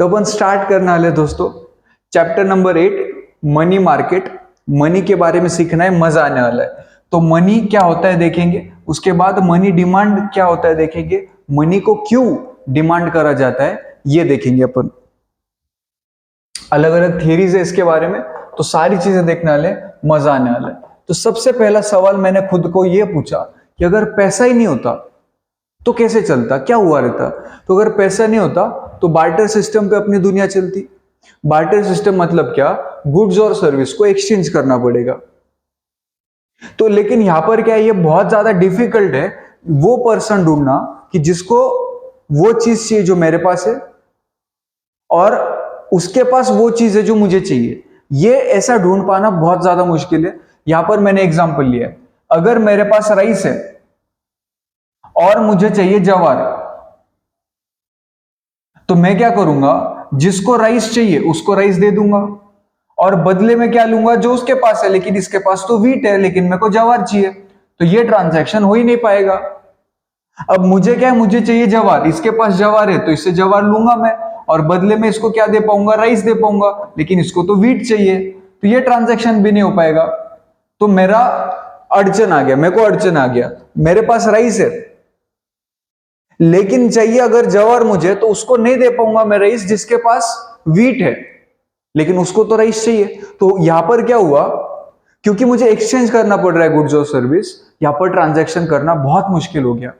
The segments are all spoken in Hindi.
तो अपन स्टार्ट करने वाले दोस्तों chapter number 8 money market. Money के बारे में सीखना है, मजा आने वाला है। तो मनी क्या होता है देखेंगे, उसके बाद मनी डिमांड क्या होता है देखेंगे, मनी को क्यों डिमांड करा जाता है ये देखेंगे अपन। अलग अलग थियरीज है इसके बारे में, तो सारी चीजें देखने वाले, मजा आने वाला है। तो सबसे पहला सवाल मैंने खुद को यह पूछा कि अगर पैसा ही नहीं होता तो कैसे चलता, क्या हुआ रहता। तो अगर पैसा नहीं होता तो बार्टर सिस्टम पे अपनी दुनिया चलती। बार्टर सिस्टम मतलब क्या, गुड्स और सर्विस को एक्सचेंज करना पड़ेगा। तो लेकिन यहां पर क्या है, ये बहुत ज्यादा डिफिकल्ट है वो पर्सन ढूंढना कि जिसको वो चीज चाहिए जो मेरे पास है और उसके पास वो चीज है जो मुझे चाहिए। ये ऐसा ढूंढ पाना बहुत ज्यादा मुश्किल है। यहां पर मैंने एग्जांपल लिया है, अगर मेरे पास राइस है और मुझे चाहिए जवार, तो मैं क्या करूंगा, जिसको राइस चाहिए उसको राइस दे दूंगा और बदले में क्या लूंगा, जो उसके पास है, लेकिन इसके पास तो व्हीट है लेकिन मेरे को जवार चाहिए, तो ये ट्रांजैक्शन हो ही नहीं पाएगा। अब मुझे क्या है, मुझे चाहिए जवार, इसके पास जवार है तो इससे जवार लूंगा मैं और बदले में इसको क्या दे पाऊंगा, राइस दे पाऊंगा, लेकिन इसको तो व्हीट चाहिए, तो ये ट्रांजैक्शन भी नहीं हो पाएगा। तो मेरा अड़चन आ गया, मेरे को अड़चन आ गया। मेरे पास राइस है लेकिन चाहिए अगर जवार मुझे, तो उसको नहीं दे पाऊंगा मैं राइस जिसके पास व्हीट है, लेकिन उसको तो राइस चाहिए। तो यहां पर क्या हुआ, क्योंकि मुझे एक्सचेंज करना पड़ रहा है गुड्स और सर्विस, यहां पर ट्रांजैक्शन करना बहुत मुश्किल हो गया।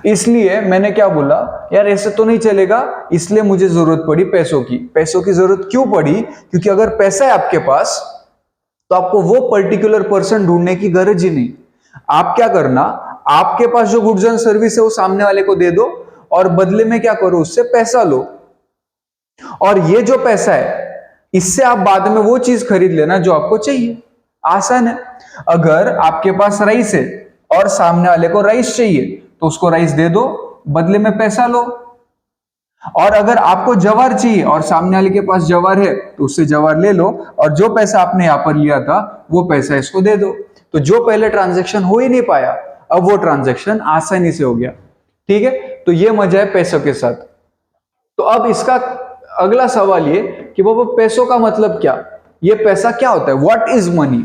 इसलिए मैंने क्या बोला, यार ऐसे तो नहीं चलेगा, इसलिए मुझे जरूरत पड़ी पैसों की। पैसों की जरूरत क्यों पड़ी, क्योंकि अगर पैसा है आपके पास तो आपको वो पर्टिकुलर पर्सन ढूंढने की गरज ही नहीं। आप क्या करना, आपके पास जो गुड्स एंड सर्विस है वो सामने वाले को दे दो और बदले में क्या करो, उससे पैसा लो, और ये जो पैसा है इससे आप बाद में वो चीज खरीद लेना जो आपको चाहिए। आसान है। अगर आपके पास राइस है और सामने वाले को राइस चाहिए तो उसको राइस दे दो, बदले में पैसा लो। और अगर आपको जवार चाहिए और सामने वाले के पास जवार है तो उससे जवार ले लो और जो पैसा आपने यहां पर लिया था वो पैसा इसको दे दो। तो जो पहले ट्रांजैक्शन हो ही नहीं पाया, अब वो ट्रांजैक्शन आसानी से हो गया। ठीक है, तो ये मजा है पैसों के साथ। तो अब इसका अगला सवाल ये कि बाबा पैसों का मतलब क्या, ये पैसा क्या होता है, व्हाट इज मनी।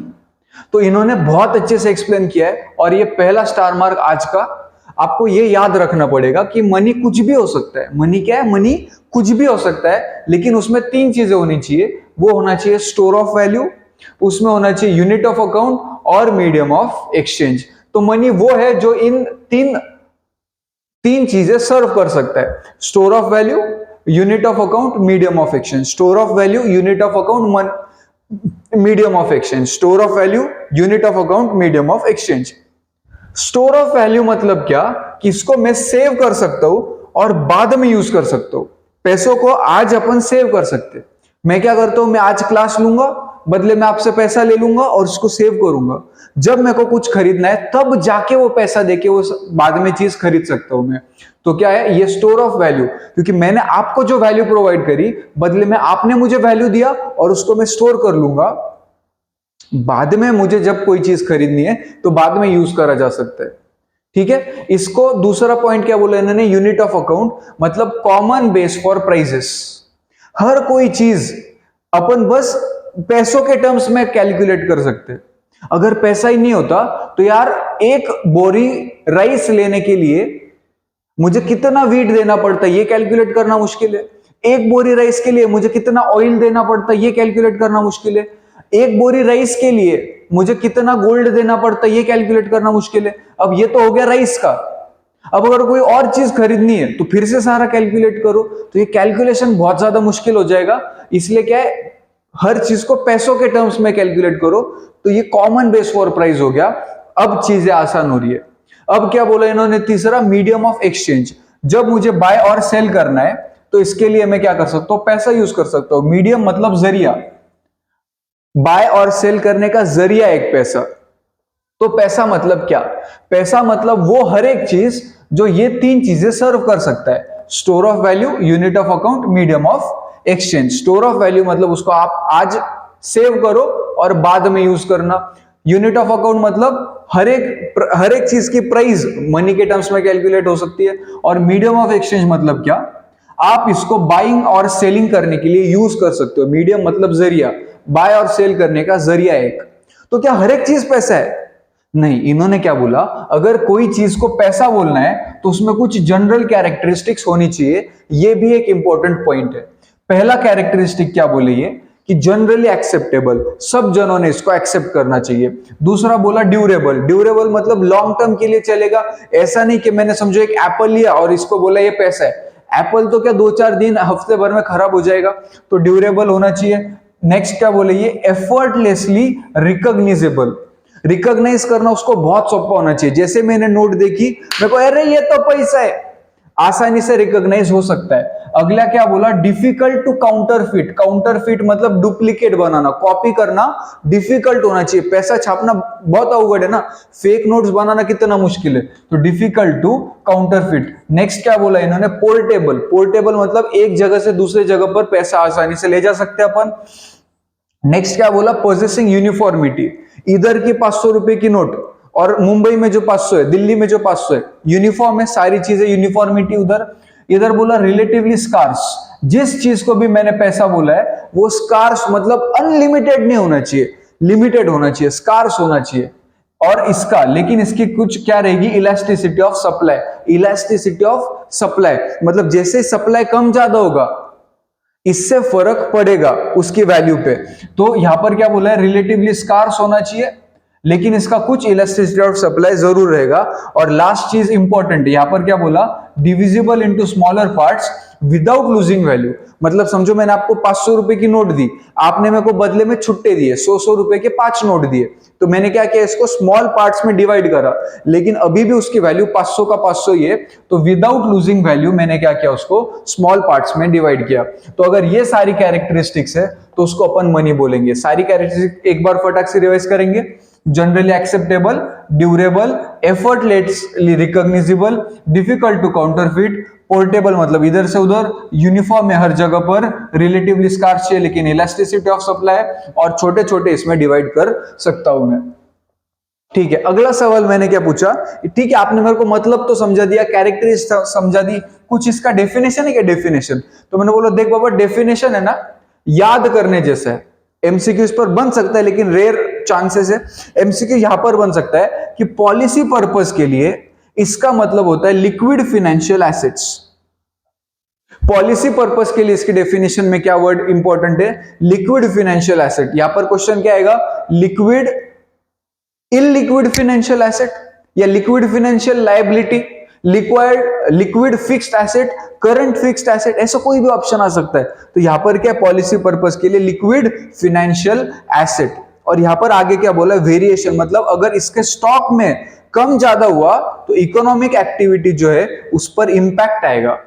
तो इन्होंने बहुत अच्छे से एक्सप्लेन किया है और ये पहला स्टार मार्क आज का। आपको ये याद रखना पड़ेगा कि मनी कुछ भी हो सकता है। मनी क्या है, मनी कुछ भी हो सकता है, लेकिन उसमें तीन चीजें होनी चाहिए। वो होना चाहिए स्टोर ऑफ वैल्यू, उसमें होना चाहिए यूनिट ऑफ अकाउंट और मीडियम ऑफ एक्सचेंज। तो मनी वो है जो इन तीन चीजें सर्व कर सकता है, store of value, unit of account, medium of exchange. Store of value, unit of account, medium of exchange. Store of value, unit of account, medium of exchange. Store of value मतलब क्या, कि इसको मैं सेव कर सकता हूं और बाद में यूज कर सकता हूं। पैसों को आज अपन सेव कर सकते। मैं क्या करता हूं, मैं आज क्लास लूंगा, बदले में आपसे पैसा ले लूंगा और उसको सेव करूंगा। जब मेरे को कुछ खरीदना है तब जाके वो पैसा देके वो बाद में चीज खरीद सकता हूं मैं। तो क्या है, ये स्टोर ऑफ वैल्यू, क्योंकि मैंने आपको जो वैल्यू प्रोवाइड करी, बदले में आपने मुझे वैल्यू दिया और उसको मैं स्टोर कर लूंगा। बाद में मुझे जब कोई चीज खरीदनी है तो बाद में यूज करा जा सकता है। ठीक है, इसको दूसरा पॉइंट क्या बोला इन्होंने, यूनिट ऑफ अकाउंट, मतलब कॉमन बेस फॉर प्राइसेस। हर कोई चीज अपन बस पैसों के टर्म्स में कैलकुलेट कर सकते हैं। अगर पैसा ही नहीं होता तो यार एक बोरी राइस लेने के लिए मुझे कितना व्हीट देना पड़ता है ये कैलकुलेट करना मुश्किल है। एक बोरी राइस के लिए मुझे कितना ऑयल देना पड़ता है ये कैलकुलेट करना मुश्किल है। एक बोरी राइस के लिए मुझे कितना गोल्ड देना पड़ता है ये कैलकुलेट करना मुश्किल है। अब ये तो हो गया राइस का। अब अगर कोई और चीज खरीदनी है तो फिर से सारा कैलकुलेट करो, तो ये कैलकुलेशन बहुत ज्यादा मुश्किल हो जाएगा। इसलिए क्या है, हर चीज को पैसों के टर्म्स में कैलकुलेट करो। तो ये कॉमन बेस फॉर प्राइस हो गया। अब चीजें आसान हो रही है। अब क्या बोला इन्होंने, तीसरा मीडियम ऑफ एक्सचेंज। जब मुझे बाय और सेल करना है तो इसके लिए मैं क्या कर सकता हूं, पैसा यूज कर सकता हूं। मीडियम मतलब जरिया, बाय और सेल करने का जरिया एक पैसा। तो पैसा मतलब क्या, पैसा मतलब वो हर एक चीज जो ये तीन चीजें सर्व कर सकता है, store of value, unit of account, medium of exchange. Store of value मतलब उसको आप आज सेव करो और बाद में यूज करना। यूनिट ऑफ अकाउंट मतलब हर एक चीज की प्राइस मनी के टर्म्स में कैलकुलेट हो सकती है। और मीडियम ऑफ एक्सचेंज मतलब क्या, आप इसको बाइंग और सेलिंग करने के लिए यूज कर सकते हो। मीडियम मतलब जरिया, बाय और सेल करने का जरिया एक। तो क्या हर एक चीज पैसा है? नहीं, इन्होंने क्या बोला, अगर कोई चीज को पैसा बोलना है तो उसमें कुछ जनरल कैरेक्टरिस्टिक्स होनी चाहिए। ये भी एक इंपॉर्टेंट पॉइंट है। पहला कैरेक्टरिस्टिक क्या बोले ये, कि जनरली एक्सेप्टेबल, सब जनों ने इसको एक्सेप्ट करना चाहिए। दूसरा बोला ड्यूरेबल, ड्यूरेबल मतलब लॉन्ग टर्म के लिए चलेगा। ऐसा नहीं कि मैंने समझो एक एप्पल लिया और इसको बोला ये पैसा है, एप्पल तो क्या 2-4 दिन हफ्ते भर में खराब हो जाएगा, तो ड्यूरेबल होना चाहिए। नेक्स्ट क्या बोले ये, एफर्टलेसली रिकॉग्निजेबल, रिकॉग्नाइज करना उसको बहुत सौंपा होना चाहिए। जैसे मैंने नोट देखी, मेरे को अरे ये तो पैसा है, आसानी से रिकॉग्नाइज हो सकता है। अगला क्या बोला, डिफिकल्ट टू काउंटरफिट, काउंटरफिट मतलब डुप्लीकेट बनाना, कॉपी करना डिफिकल्ट होना चाहिए। पैसा छापना बहुत अवघड है ना, फेक नोट्स बनाना कितना मुश्किल है, तो डिफिकल्ट टू काउंटरफिट। नेक्स्ट क्या बोला इन्होंने, पोर्टेबल, पोर्टेबल मतलब एक जगह से दूसरे जगह पर पैसा आसानी से ले जा सकते हैं अपन। नेक्स्ट क्या बोला, पोजेसिंग यूनिफॉर्मिटी, इधर की 500 रुपए की नोट और मुंबई में जो 500 है, दिल्ली में जो 500 है, यूनिफॉर्म है सारी चीजें, यूनिफॉर्मिटी उधर। इधर बोला रिलेटिवली स्कार्स, जिस चीज को भी मैंने पैसा बोला है वो स्कार्स मतलब अनलिमिटेड नहीं होना चाहिए, लिमिटेड होना चाहिए, स्कार्स होना चाहिए। और इसका लेकिन इसकी कुछ क्या रहेगी, elasticity of supply, elasticity of supply मतलब जैसे सप्लाई कम ज्यादा होगा इससे फर्क पड़ेगा उसकी वैल्यू पे। तो यहां पर क्या बोला है, रिलेटिवली स्कार्स होना चाहिए लेकिन इसका कुछ इलास्टिसिटी ऑफ सप्लाई जरूर रहेगा। और लास्ट चीज इंपॉर्टेंट, यहां पर क्या बोला, divisible into smaller parts without losing value. मतलब समझो मैंने आपको 500 रुपए की नोट दी, आपने मेरे को बदले में छुट्टे दिए 100 रुपए के 5 नोट दिए, तो मैंने क्या किया, इसको स्मॉल पार्ट्स में डिवाइड करा, लेकिन अभी भी उसकी वैल्यू 500 का 500 ही है, तो विदाउट लूजिंग वैल्यू मैंने क्या किया, उसको स्मॉल पार्ट्स में डिवाइड किया। तो अगर ये सारी कैरेक्टरिस्टिक्स है तो उसको अपन मनी बोलेंगे। सारी कैरेक्टरिस्टिक एक बार फटाक से रिवाइज करेंगे, generally acceptable, durable, effortlessly recognizable, difficult to counterfeit, portable मतलब इधर से उधर, यूनिफॉर्म है हर जगह पर, रिलेटिवली स्कार्स है लेकिन इलास्टिसिटी ऑफ सप्लाई, और छोटे छोटे इसमें डिवाइड कर सकता हूं मैं। ठीक है, अगला सवाल मैंने क्या पूछा, ठीक है आपने मेरे को मतलब तो समझा दिया, कैरेक्टरिस्टिक समझा दी, कुछ इसका डेफिनेशन है क्या, डेफिनेशन। तो मैंने बोला देख बाबा डेफिनेशन है ना, याद करने जैसा है, एमसीक्यू इस पर बन सकता है लेकिन रेयर चांसेस है। एमसीक्यू यहां पर बन सकता है कि पॉलिसी पर्पस के लिए इसका मतलब होता है liquid financial assets. Policy purpose के लिए इसकी डेफिनेशन में क्या वर्ड इंपॉर्टेंट है, लिक्विड फाइनेंशियल एसेट। यहां पर क्वेश्चन क्या आएगा, लिक्विड, इलिक्विड फाइनेंशियल एसेट या liquid financial liability, liquid fixed asset, current fixed asset, ऐसा कोई भी ऑप्शन आ सकता है। तो यहां पर क्या, पॉलिसी पर्पस के लिए लिक्विड फाइनेंशियल एसेट। और यहां पर आगे क्या बोला, वेरिएशन मतलब अगर इसके स्टॉक में कम ज्यादा हुआ तो इकोनॉमिक एक्टिविटी जो है उस पर इंपैक्ट आएगा।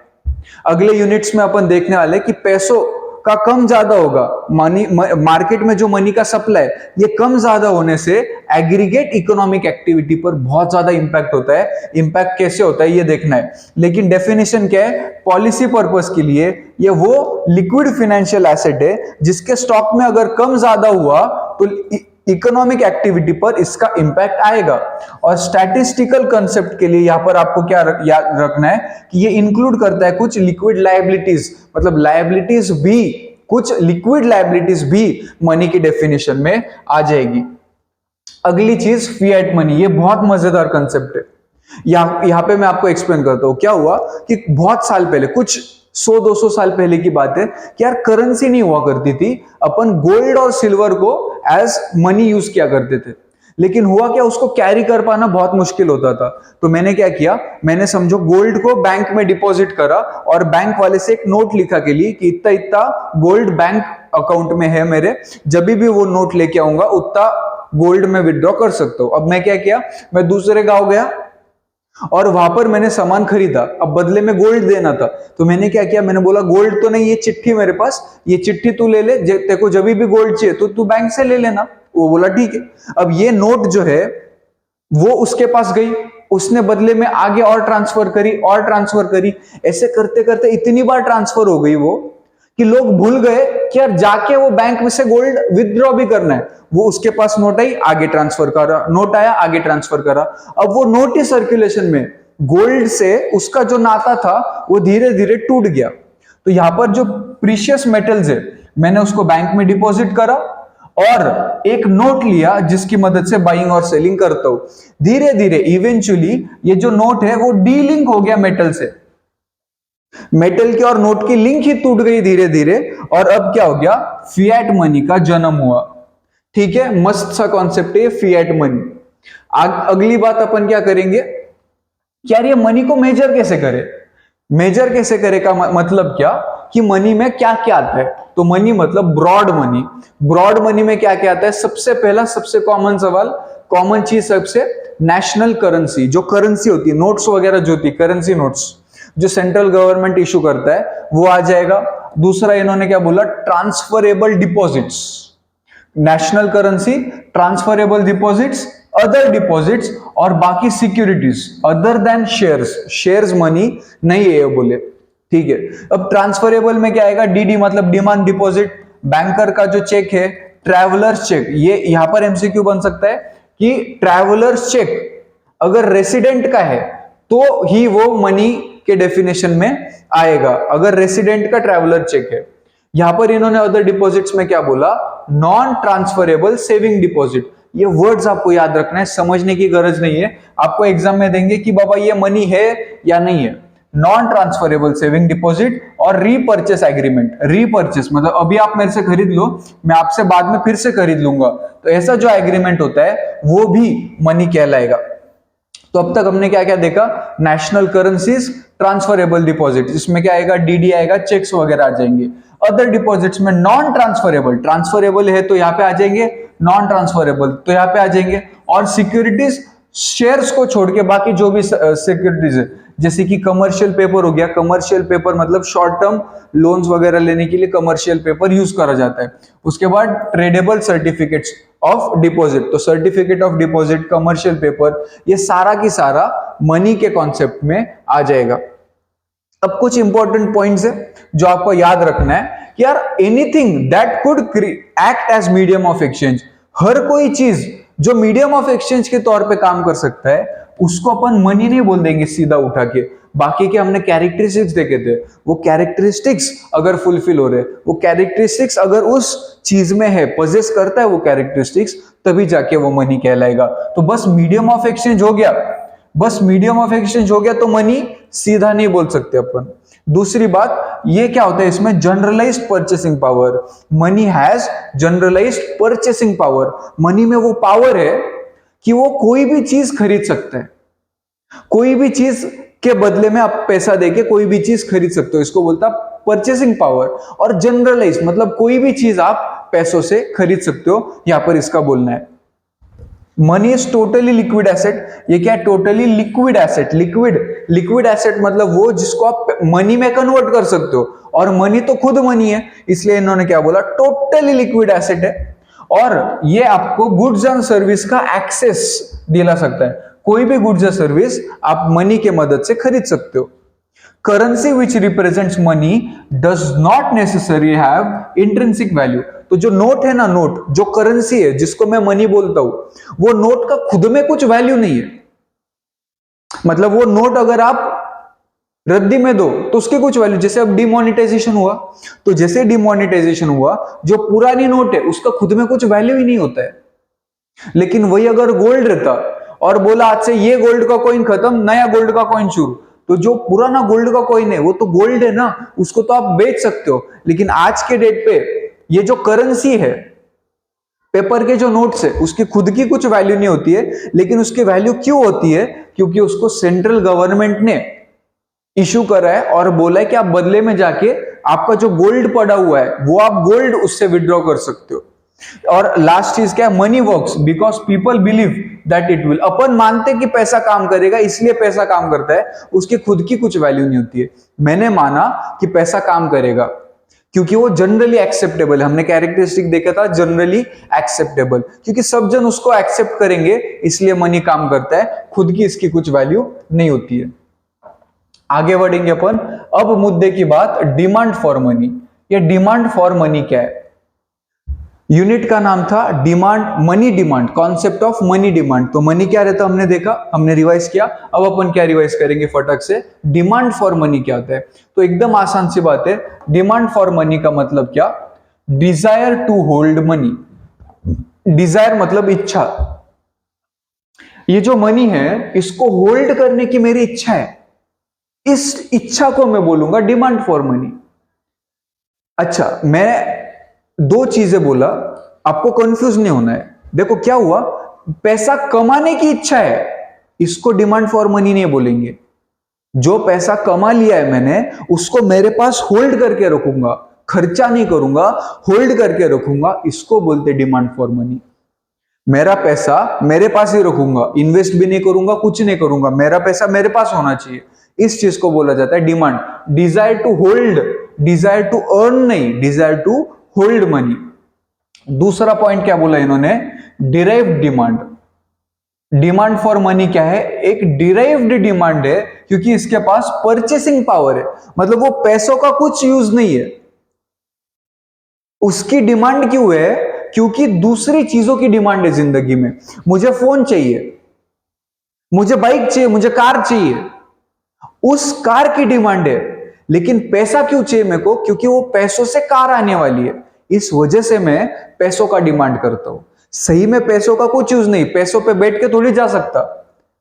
अगले यूनिट्स में अपन देखने वाले कि पैसों का कम ज्यादा होगा, मनी मार्केट में जो मनी का सप्लाई ये कम ज्यादा होने से एग्रीगेट इकोनॉमिक एक्टिविटी पर बहुत ज्यादा इंपैक्ट होता है। इंपैक्ट कैसे होता है ये देखना है, लेकिन डेफिनेशन क्या है, पॉलिसी पर्पस के लिए ये वो लिक्विड फाइनेंशियल एसेट है जिसके स्टॉक में अगर कम ज्यादा हुआ तो इकोनॉमिक एक्टिविटी पर इसका इंपैक्ट आएगा। और स्टैटिस्टिकल कंसेप्ट के लिए यहां पर आपको क्या याद रखना है कि ये इंक्लूड करता है कुछ लिक्विड लायबिलिटीज, मतलब लायबिलिटीज भी, कुछ लिक्विड लायबिलिटीज भी मनी की डेफिनेशन में आ जाएगी। अगली चीज फिएट मनी, ये बहुत मजेदार कंसेप्ट है। यहां पे मैं आपको एक्सप्लेन करता हूं। क्या हुआ कि बहुत साल पहले, कुछ 100-200 साल पहले की बात है कि यार करेंसी नहीं हुआ करती थी, अपन गोल्ड और सिल्वर को एज मनी यूज किया करते थे, लेकिन हुआ क्या, उसको कैरी कर पाना बहुत मुश्किल होता था। तो मैंने क्या किया, मैंने समझो गोल्ड को बैंक में डिपॉजिट करा और बैंक वाले से एक नोट लिखा के लिए कि इतना इतना गोल्ड बैंक अकाउंट में है मेरे, जब भी वो नोट लेके आऊंगा उतना गोल्ड में विड्रॉ कर सकता हूं। अब मैं क्या किया, मैं दूसरे गांव गया और वहां पर मैंने सामान खरीदा, अब बदले में गोल्ड देना था, तो मैंने क्या किया, मैंने बोला गोल्ड तो नहीं, ये चिट्ठी मेरे पास, ये चिट्ठी तू ले ले, तेरे को जब भी गोल्ड चाहिए तो तू बैंक से ले लेना। वो बोला ठीक है। अब ये नोट जो है वो उसके पास गई, उसने बदले में आगे और ट्रांसफर करी और ट्रांसफर करी, ऐसे करते करते इतनी बार ट्रांसफर हो गई वो कि लोग भूल गए कि यार जाके वो बैंक में से गोल्ड विथड्रॉ भी करना है। वो उसके पास नोट आई, आगे ट्रांसफर करा, नोट आया, आगे ट्रांसफर करा। अब वो नोट ही सर्कुलेशन में, गोल्ड से उसका जो नाता था वो धीरे धीरे टूट गया। तो यहां पर जो प्रीशियस मेटल्स है मैंने उसको बैंक में डिपॉजिट करा और एक नोट लिया जिसकी मदद से बाइंग और सेलिंग करता हूं। धीरे धीरे इवेंचुअली ये जो नोट है वो डीलिंक हो गया मेटल से, मेटल की और नोट की लिंक ही टूट गई धीरे धीरे, और अब क्या हो गया, फिएट मनी का जन्म हुआ। ठीक है, मस्त सा कॉन्सेप्ट है फिएट मनी। अगली बात अपन क्या करेंगे कि यार ये मनी को मेजर कैसे करें। मेजर कैसे करे का मतलब क्या कि मनी में क्या क्या आता है। तो मनी मतलब ब्रॉड मनी। ब्रॉड मनी में क्या क्या आता है, सबसे पहला सबसे कॉमन सवाल, कॉमन चीज सबसे, नेशनल करेंसी, जो करेंसी होती है, नोट्स वगैरह जो होती है, करेंसी नोट्स जो सेंट्रल गवर्नमेंट इशू करता है वो आ जाएगा। दूसरा इन्होंने क्या बोला, transferable deposits, national currency, transferable deposits, other deposits और बाकी securities other than shares. Shares money नहीं है ये बोले। ठीक है, अब ट्रांसफरेबल में क्या आएगा, डीडी मतलब डिमांड डिपॉजिट, बैंकर का जो चेक है, ट्रैवलर्स चेक। ये यहां पर एमसीक्यू बन सकता है कि ट्रैवलर्स चेक अगर रेसिडेंट का है तो ही वो मनी के डेफिनेशन में आएगा, अगर रेसिडेंट का ट्रैवलर चेक है। यहां पर इन्होंने अदर डिपॉजिट्स में क्या बोला, नॉन ट्रांसफरेबल सेविंग डिपॉजिट। ये वर्ड्स आपको याद रखना है, समझने की गरज नहीं है, आपको एग्जाम में देंगे कि बाबा ये मनी है या नहीं है। नॉन ट्रांसफरेबल सेविंग डिपॉजिट और रीपर्चेस एग्रीमेंट। रीपर्चेस मतलब अभी आप मेरे से खरीद लो, मैं आपसे बाद में फिर से खरीद लूंगा, तो ऐसा जो एग्रीमेंट होता है वो भी मनी कहलाएगा। तो अब तक हमने क्या क्या देखा, नेशनल करेंसीज, ट्रांसफरेबल डिपॉजिट, इसमें क्या आएगा, डीडी आएगा, चेक्स वगैरह आ जाएंगे। अदर डिपॉजिट्स में नॉन ट्रांसफरेबल, ट्रांसफरेबल है तो यहां पे आ जाएंगे, नॉन ट्रांसफरेबल तो यहां पे आ जाएंगे। और सिक्योरिटीज, शेयर्स को छोड़ के बाकी जो भी सिक्योरिटीज है, जैसे कि कमर्शियल पेपर हो गया, कमर्शियल पेपर मतलब शॉर्ट टर्म लोन्स वगैरह लेने के लिए कमर्शियल पेपर यूज करा जाता है। उसके बाद ट्रेडेबल सर्टिफिकेट्स ऑफ डिपॉजिट, तो certificate of deposit, commercial paper, ये सारा की सारा मनी के कॉन्सेप्ट में आ जाएगा। अब कुछ इंपॉर्टेंट पॉइंट्स है जो आपको याद रखना है कि यार anything that could act as medium of exchange, हर कोई चीज जो मीडियम ऑफ एक्सचेंज के तौर पे काम कर सकता है उसको अपन मनी नहीं बोल देंगे सीधा उठा के। बाकी के हमने कैरेक्टरिस्टिक्स देखे थे, वो कैरेक्टरिस्टिक्स अगर फुलफिल हो रहे, वो कैरेक्टरिस्टिक्स अगर उस चीज में है, पोजेस करता है वो कैरेक्टरिस्टिक्स, तभी जाके वो मनी कहलाएगा। तो बस मीडियम ऑफ एक्सचेंज हो गया, बस मीडियम ऑफ एक्सचेंज हो गया तो मनी सीधा नहीं बोल सकते अपन। दूसरी बात, ये क्या होता है इसमें, generalised purchasing power. Money has generalised purchasing power. Money में वो पावर है कि वो कोई भी चीज खरीद सकता है, कोई भी चीज के बदले में आप पैसा देके कोई भी चीज खरीद सकते हो, इसको बोलता परचेसिंग पावर। और जनरलाइज मतलब कोई भी चीज आप पैसों से खरीद सकते हो, यहां पर इसका बोलना है। Money is totally liquid asset. ये क्या है, totally liquid asset. Liquid asset मतलब वो जिसको आप मनी में कन्वर्ट कर सकते हो, और मनी तो खुद मनी है, इसलिए इन्होंने क्या बोला, टोटली लिक्विड एसेट है। और ये आपको गुड्स एंड सर्विस का एक्सेस दिला सकता है, कोई भी गुड्स या सर्विस आप मनी के मदद से खरीद सकते हो। Currency which represents money does not necessary have intrinsic value. तो जो नोट है ना, नोट जो करेंसी है जिसको मैं मनी बोलता हूं, वो नोट का खुद में कुछ वैल्यू नहीं है। मतलब वो नोट अगर आप रद्दी में दो तो उसके कुछ वैल्यू, जैसे अब डिमोनेटाइजेशन हुआ, तो जैसे डिमोनेटाइजेशन हुआ जो पुरानी नोट है उसका खुद में कुछ वैल्यू ही नहीं होता है। लेकिन वही अगर गोल्ड रहता और बोला आज से ये गोल्ड का कॉइन खत्म, नया गोल्ड का कॉइन शुरू, तो जो पुराना गोल्ड का कॉइन है वो तो गोल्ड है ना, उसको तो आप बेच सकते हो। लेकिन आज के डेट पे ये जो करेंसी है, पेपर के जो नोट्स है, उसकी खुद की कुछ वैल्यू नहीं होती है, लेकिन उसकी वैल्यू क्यों होती है, क्योंकि उसको सेंट्रल गवर्नमेंट ने इशू करा है और बोला है कि आप बदले में जाके आपका जो गोल्ड पड़ा हुआ है वो आप गोल्ड उससे विड्रॉ कर सकते हो। और लास्ट चीज क्या है, money works because people believe that it will. अपन मानते कि पैसा काम करेगा, इसलिए पैसा काम करता है, उसकी खुद की कुछ वैल्यू नहीं होती है। मैंने माना कि पैसा काम करेगा क्योंकि वो जनरली एक्सेप्टेबल है, हमने कैरेक्टरिस्टिक देखा था, जनरली एक्सेप्टेबल, क्योंकि सब जन उसको एक्सेप्ट करेंगे इसलिए मनी काम करता है, खुद की इसकी कुछ वैल्यू नहीं होती है। आगे बढ़ेंगे अपन। अब मुद्दे की बात, डिमांड फॉर मनी। ये डिमांड फॉर मनी क्या है? यूनिट का नाम था demand, money demand, concept of money demand. तो मनी क्या रहता हमने देखा, हमने रिवाइज किया। अब अपन क्या रिवाइज करेंगे फटक से, डिमांड फॉर मनी क्या होता है। तो एकदम आसान सी बात है, डिमांड फॉर मनी का मतलब क्या, desire to hold money. Desire मतलब इच्छा, ये जो मनी है इसको होल्ड करने की मेरी इच्छा है, इस इच्छा को मैं बोलूंगा डिमांड फॉर मनी। अच्छा, मैं दो चीजें बोला, आपको कंफ्यूज नहीं होना है। देखो क्या हुआ, पैसा कमाने की इच्छा है, इसको डिमांड फॉर मनी नहीं बोलेंगे। जो पैसा कमा लिया है मैंने, उसको मेरे पास होल्ड करके रखूंगा, खर्चा नहीं करूंगा, होल्ड करके रखूंगा, इसको बोलते डिमांड फॉर मनी। मेरा पैसा मेरे पास ही रखूंगा, इन्वेस्ट भी नहीं करूंगा, कुछ नहीं करूंगा, मेरा पैसा मेरे पास होना चाहिए, इस चीज को बोला जाता है demand. Desire to hold, desire to earn नहीं, डिजायर टू होल्ड मनी। दूसरा पॉइंट क्या बोला इन्होंने, derived demand. Demand for money क्या है, एक डिराइव्ड डिमांड है, क्योंकि इसके पास परचेसिंग पावर है, मतलब वो पैसों का कुछ यूज नहीं है। उसकी डिमांड क्यों है, क्योंकि दूसरी चीजों की डिमांड है जिंदगी में। मुझे फोन चाहिए, मुझे बाइक चाहिए, मुझे कार चाहिए, उस कार की डिमांड है। लेकिन पैसा क्यों चाहिए मेरे को, क्योंकि वो पैसों से कार आने वाली है, इस वजह से मैं पैसों का डिमांड करता हूं। सही में पैसों का कुछ यूज नहीं, पैसों पे बैठ के थोड़ी जा सकता,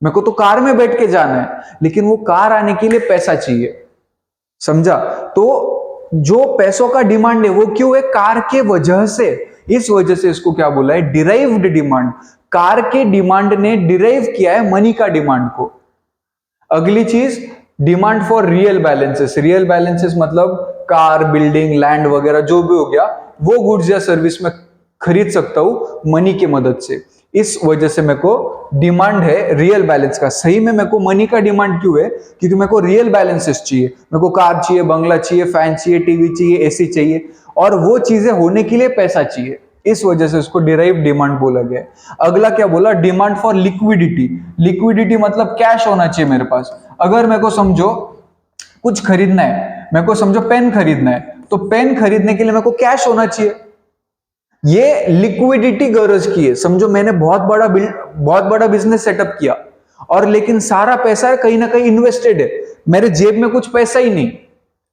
मेरे को तो कार में बैठ के जाना है, लेकिन वो कार आने के लिए पैसा चाहिए, समझा। तो जो पैसों का डिमांड है वो क्यों है, कार के वजह से, इस वजह से इसको क्या बोला है, डिराइव्ड डिमांड। कार के डिमांड ने डिराइव किया है मनी का डिमांड को। अगली चीज, demand for real balances. Real balances मतलब कार, बिल्डिंग, लैंड वगैरह जो भी हो गया, वो गुड्स या सर्विस में खरीद सकता हूं मनी की मदद से, इस वजह से मेरे को डिमांड है रियल बैलेंस का। सही में मेरे को मनी का डिमांड क्यों है, क्योंकि मेरे को रियल बैलेंसेस चाहिए, मेरे को कार चाहिए, बंगला चाहिए, फैन चाहिए, टीवी चाहिए, एसी चाहिए, और वो चीजें होने के लिए पैसा चाहिए, इस वजह से उसको डिराइव डिमांड बोला गया। अगला क्या बोला, डिमांड फॉर लिक्विडिटी। लिक्विडिटी मतलब कैश होना चाहिए मेरे पास। अगर मेरे को समझो कुछ खरीदना है, मेरे को समझो पेन खरीदना है, तो पेन खरीदने के लिए मेरे को कैश होना चाहिए, ये लिक्विडिटी गरज की है। समझो मैंने बहुत बड़ा बिजनेस सेटअप किया, और लेकिन सारा पैसा कहीं ना कहीं इन्वेस्टेड है, मेरे जेब में कुछ पैसा ही नहीं,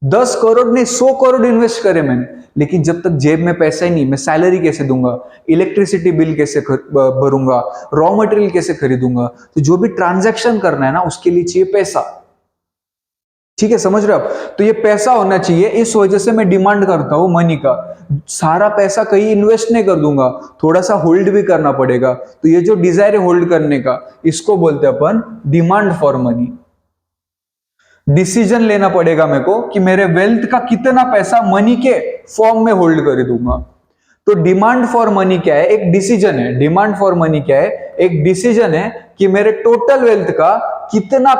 10 करोड़ नहीं 100 करोड़ इन्वेस्ट करे मैंने, लेकिन जब तक जेब में पैसा ही नहीं, मैं सैलरी कैसे दूंगा, इलेक्ट्रिसिटी बिल कैसे भरूंगा, रॉ मटेरियल कैसे खरीदूंगा। तो जो भी ट्रांजैक्शन करना है ना, उसके लिए चाहिए पैसा, ठीक है, समझ रहे हो आप। तो ये पैसा होना चाहिए, इस वजह से मैं डिमांड करता हूं मनी का। सारा पैसा कहीं इन्वेस्ट नहीं कर दूंगा, थोड़ा सा होल्ड भी करना पड़ेगा। तो ये जो डिजायर है होल्ड करने का, इसको बोलते हैं अपन डिमांड फॉर मनी। डिसीजन लेना पड़ेगा मेरे को कि मेरे वेल्थ का कितना पैसा मनी के फॉर्म में होल्ड कर दूंगा। तो डिमांड फॉर मनी क्या है, एक डिसीजन है। डिमांड फॉर मनी क्या है, एक डिसीजन है कि मेरे टोटल वेल्थ का कितना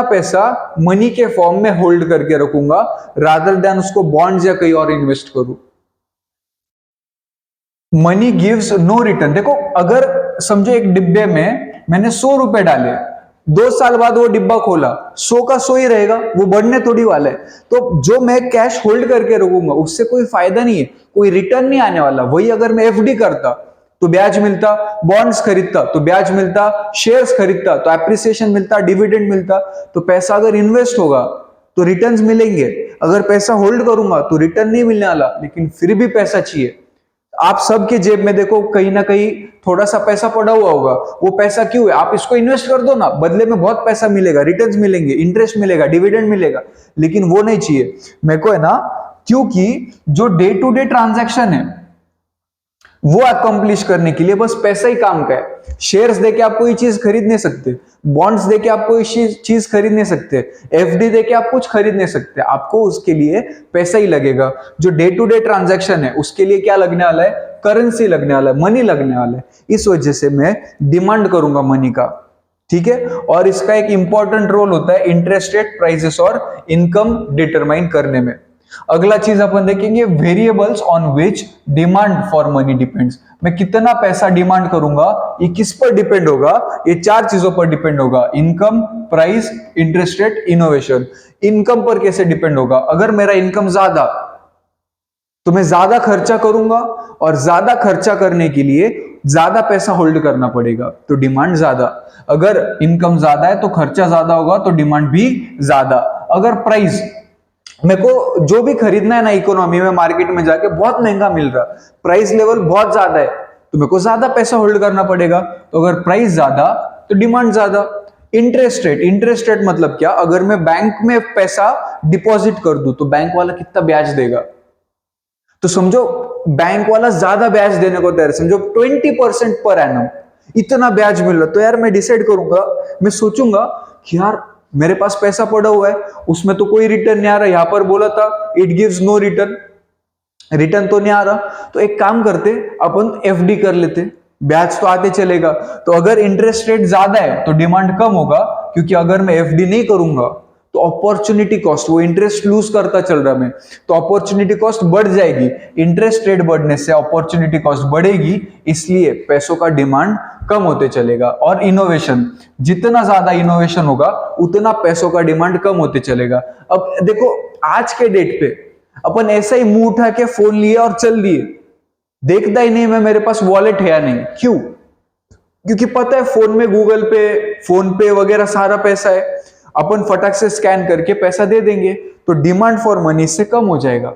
पैसा मनी के फॉर्म में होल्ड करके रखूंगा, रादर देन उसको बॉन्ड्स या कहीं और इन्वेस्ट करूं। Money gives no return. देखो, अगर समझो एक डिब्बे में मैंने 100 रुपए डाले, 2 साल बाद वो डिब्बा खोला, 100 का 100 ही रहेगा, वो बढ़ने थोड़ी वाला है। तो जो मैं कैश होल्ड करके रखूंगा उससे कोई फायदा नहीं है, कोई रिटर्न नहीं आने वाला। वही अगर मैं एफडी करता तो ब्याज मिलता, बॉन्ड्स खरीदता तो ब्याज मिलता, शेयर्स खरीदता तो एप्रिसिएशन मिलता, डिविडेंड मिलता। तो पैसा अगर इन्वेस्ट होगा तो रिटर्न्स मिलेंगे, अगर पैसा होल्ड करूंगा तो रिटर्न नहीं मिलने वाला, लेकिन फिर भी पैसा चाहिए। आप सबके जेब में देखो कहीं ना कहीं थोड़ा सा पैसा पड़ा हुआ होगा, वो पैसा क्यों है, आप इसको इन्वेस्ट कर दो ना, बदले में बहुत पैसा मिलेगा, रिटर्न्स मिलेंगे, इंटरेस्ट मिलेगा, डिविडेंड मिलेगा, लेकिन वो नहीं चाहिए मेरे को, है ना। क्योंकि जो डे टू डे ट्रांजैक्शन है वो अकम्प्लिश करने के लिए बस पैसा ही काम का है। शेयर्स देके आप कोई चीज खरीद नहीं सकते, बॉन्ड्स देके आप कोई चीज खरीद नहीं सकते, एफडी देके आप कुछ खरीद नहीं सकते, आपको उसके लिए पैसा ही लगेगा। जो डे टू डे ट्रांजैक्शन है उसके लिए क्या लगने वाला है, करेंसी लगने वाला है, मनी लगने वाला है। इस वजह से मैं डिमांड करूंगा मनी का, ठीक है। और इसका एक इंपॉर्टेंट रोल होता है इंटरेस्ट रेट, प्राइसेस और इनकम डिटरमाइन करने में। अगला चीज अपन देखेंगे, variables on which demand for money depends. मैं कितना पैसा डिमांड करूंगा ये किस पर डिपेंड होगा, ये 4 चीजों पर डिपेंड होगा, income, price, interest rate, innovation. Income पर कैसे डिपेंड होगा, अगर मेरा इनकम ज्यादा तो मैं ज्यादा खर्चा करूंगा और ज्यादा खर्चा करने के लिए ज्यादा पैसा होल्ड करना पड़ेगा, तो डिमांड ज्यादा। अगर इनकम ज्यादा है तो खर्चा ज्यादा होगा, तो डिमांड भी ज्यादा। अगर प्राइस, मेरे को जो भी खरीदना है ना इकोनॉमी में, मार्केट में जाके बहुत महंगा मिल रहा, प्राइस लेवल बहुत ज्यादा है, तो मेरे को ज्यादा पैसा होल्ड करना पड़ेगा। तो अगर प्राइस ज्यादा तो डिमांड ज्यादा। इंटरेस्ट रेट, इंटरेस्ट रेट मतलब क्या, अगर मैं बैंक में पैसा डिपॉजिट कर दूं तो बैंक वाला कितना ब्याज देगा, तो समझो बैंक वाला ज्यादा ब्याज देने को तैयार, समझो 20% पर एनम, इतना ब्याज मिल रहा, तो यार मैं डिसाइड करूंगा, मैं सोचूंगा कि यार मेरे पास पैसा पड़ा हुआ है, उसमें तो कोई रिटर्न नहीं आ रहा, यहां पर बोला था it gives no return, return तो नहीं आ रहा, तो एक काम करते अपन एफडी कर लेते, ब्याज तो आते चलेगा। तो अगर इंटरेस्ट रेट ज्यादा है तो डिमांड कम होगा, क्योंकि अगर मैं एफडी नहीं करूंगा तो अपॉर्चुनिटी कॉस्ट, वो इंटरेस्ट लूज करता चल रहा मैं, तो अपॉर्चुनिटी कॉस्ट बढ़ जाएगी, इंटरेस्ट रेट बढ़ने से अपॉर्चुनिटी कॉस्ट बढ़ेगी, इसलिए पैसों का डिमांड कम होते चलेगा। और इनोवेशन, जितना ज्यादा इनोवेशन होगा उतना पैसों का डिमांड कम होते चलेगा। अब देखो आज के डेट पे अपन ऐसा ही मुंह उठा के फोन लिए और चल दिए, देखता ही नहीं मैं मेरे पास वॉलेट है या नहीं, क्यों? क्योंकि पता है फोन में गूगल पे, फोन पे वगैरह सारा पैसा है, अपन फटाक से स्कैन करके पैसा दे देंगे, तो डिमांड फॉर मनी इससे कम हो जाएगा।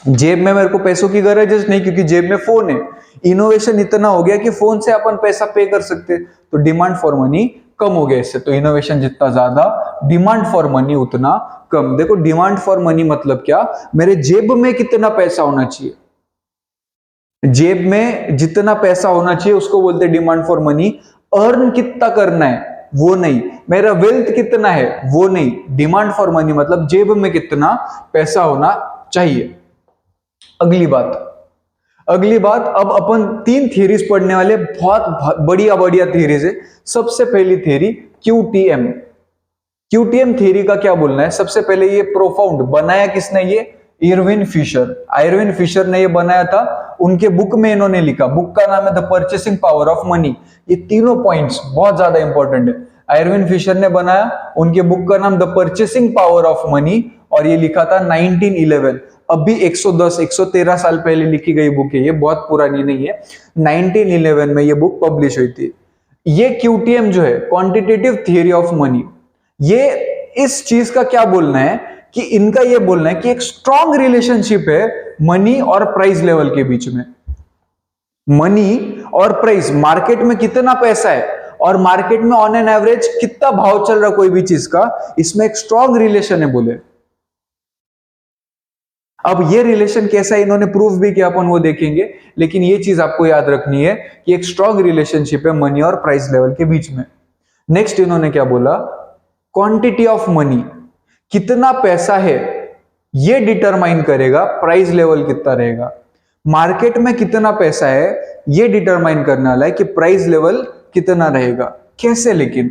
जेब में मेरे को पैसों की गरज नहीं, क्योंकि जेब में फोन है, इनोवेशन इतना हो गया कि फोन से अपन पैसा पे कर सकते, तो डिमांड फॉर मनी कम हो गया इससे। तो इनोवेशन जितना ज्यादा, डिमांड फॉर मनी उतना कम। देखो डिमांड फॉर मनी मतलब क्या, मेरे जेब में कितना पैसा होना चाहिए, जेब में जितना पैसा होना चाहिए उसको बोलते हैं डिमांड फॉर मनी। अर्न कितना करना है वो नहीं, मेरा वेल्थ कितना है वो नहीं, डिमांड फॉर मनी मतलब जेब में कितना पैसा होना चाहिए। अगली बात, अब अपन 3 थियरीज पढ़ने वाले, बहुत बढ़िया बढ़िया थियरीज है। सबसे पहली थियरी क्यूटीएम। क्यूटीएम थियरी का क्या बोलना है, सबसे पहले ये प्रोफाउंड बनाया किसने, ये इरविन फिशर। आयरविन फिशर ने ये बनाया था, उनके बुक में इन्होंने लिखा, बुक का नाम है the purchasing power of money. ये तीनों पॉइंट्स बहुत ज्यादा इंपॉर्टेंट है। आयरविन फिशर ने बनाया, उनके बुक का नाम the purchasing power of money, और ये लिखा था 1911। अभी 113 साल पहले लिखी गई बुक है, ये बहुत पुरानी नहीं है, 1911 में ये बुक पब्लिश हुई थी। ये क्यूटीएम जो है, क्वांटिटेटिव थियरी ऑफ मनी, ये इस चीज का क्या बोलना है कि इनका ये बोलना है कि एक स्ट्रॉन्ग रिलेशनशिप है मनी और प्राइस लेवल के बीच में। मनी और प्राइस, मार्केट में कितना पैसा है और मार्केट में ऑन एन एवरेज कितना भाव चल रहा कोई भी चीज का, इसमें एक स्ट्रॉन्ग रिलेशन है बोले। अब ये रिलेशन कैसा है इन्होंने प्रूफ भी किया, अपन वो देखेंगे, लेकिन ये चीज आपको याद रखनी है कि एक स्ट्रॉन्ग रिलेशनशिप है मनी और प्राइस लेवल के बीच में। नेक्स्ट इन्होंने क्या बोला, क्वांटिटी ऑफ मनी, कितना पैसा है ये डिटरमाइन करेगा प्राइस लेवल कितना रहेगा। मार्केट में कितना पैसा है ये डिटरमाइन करने वाला है कि प्राइस लेवल कितना रहेगा। कैसे लेकिन,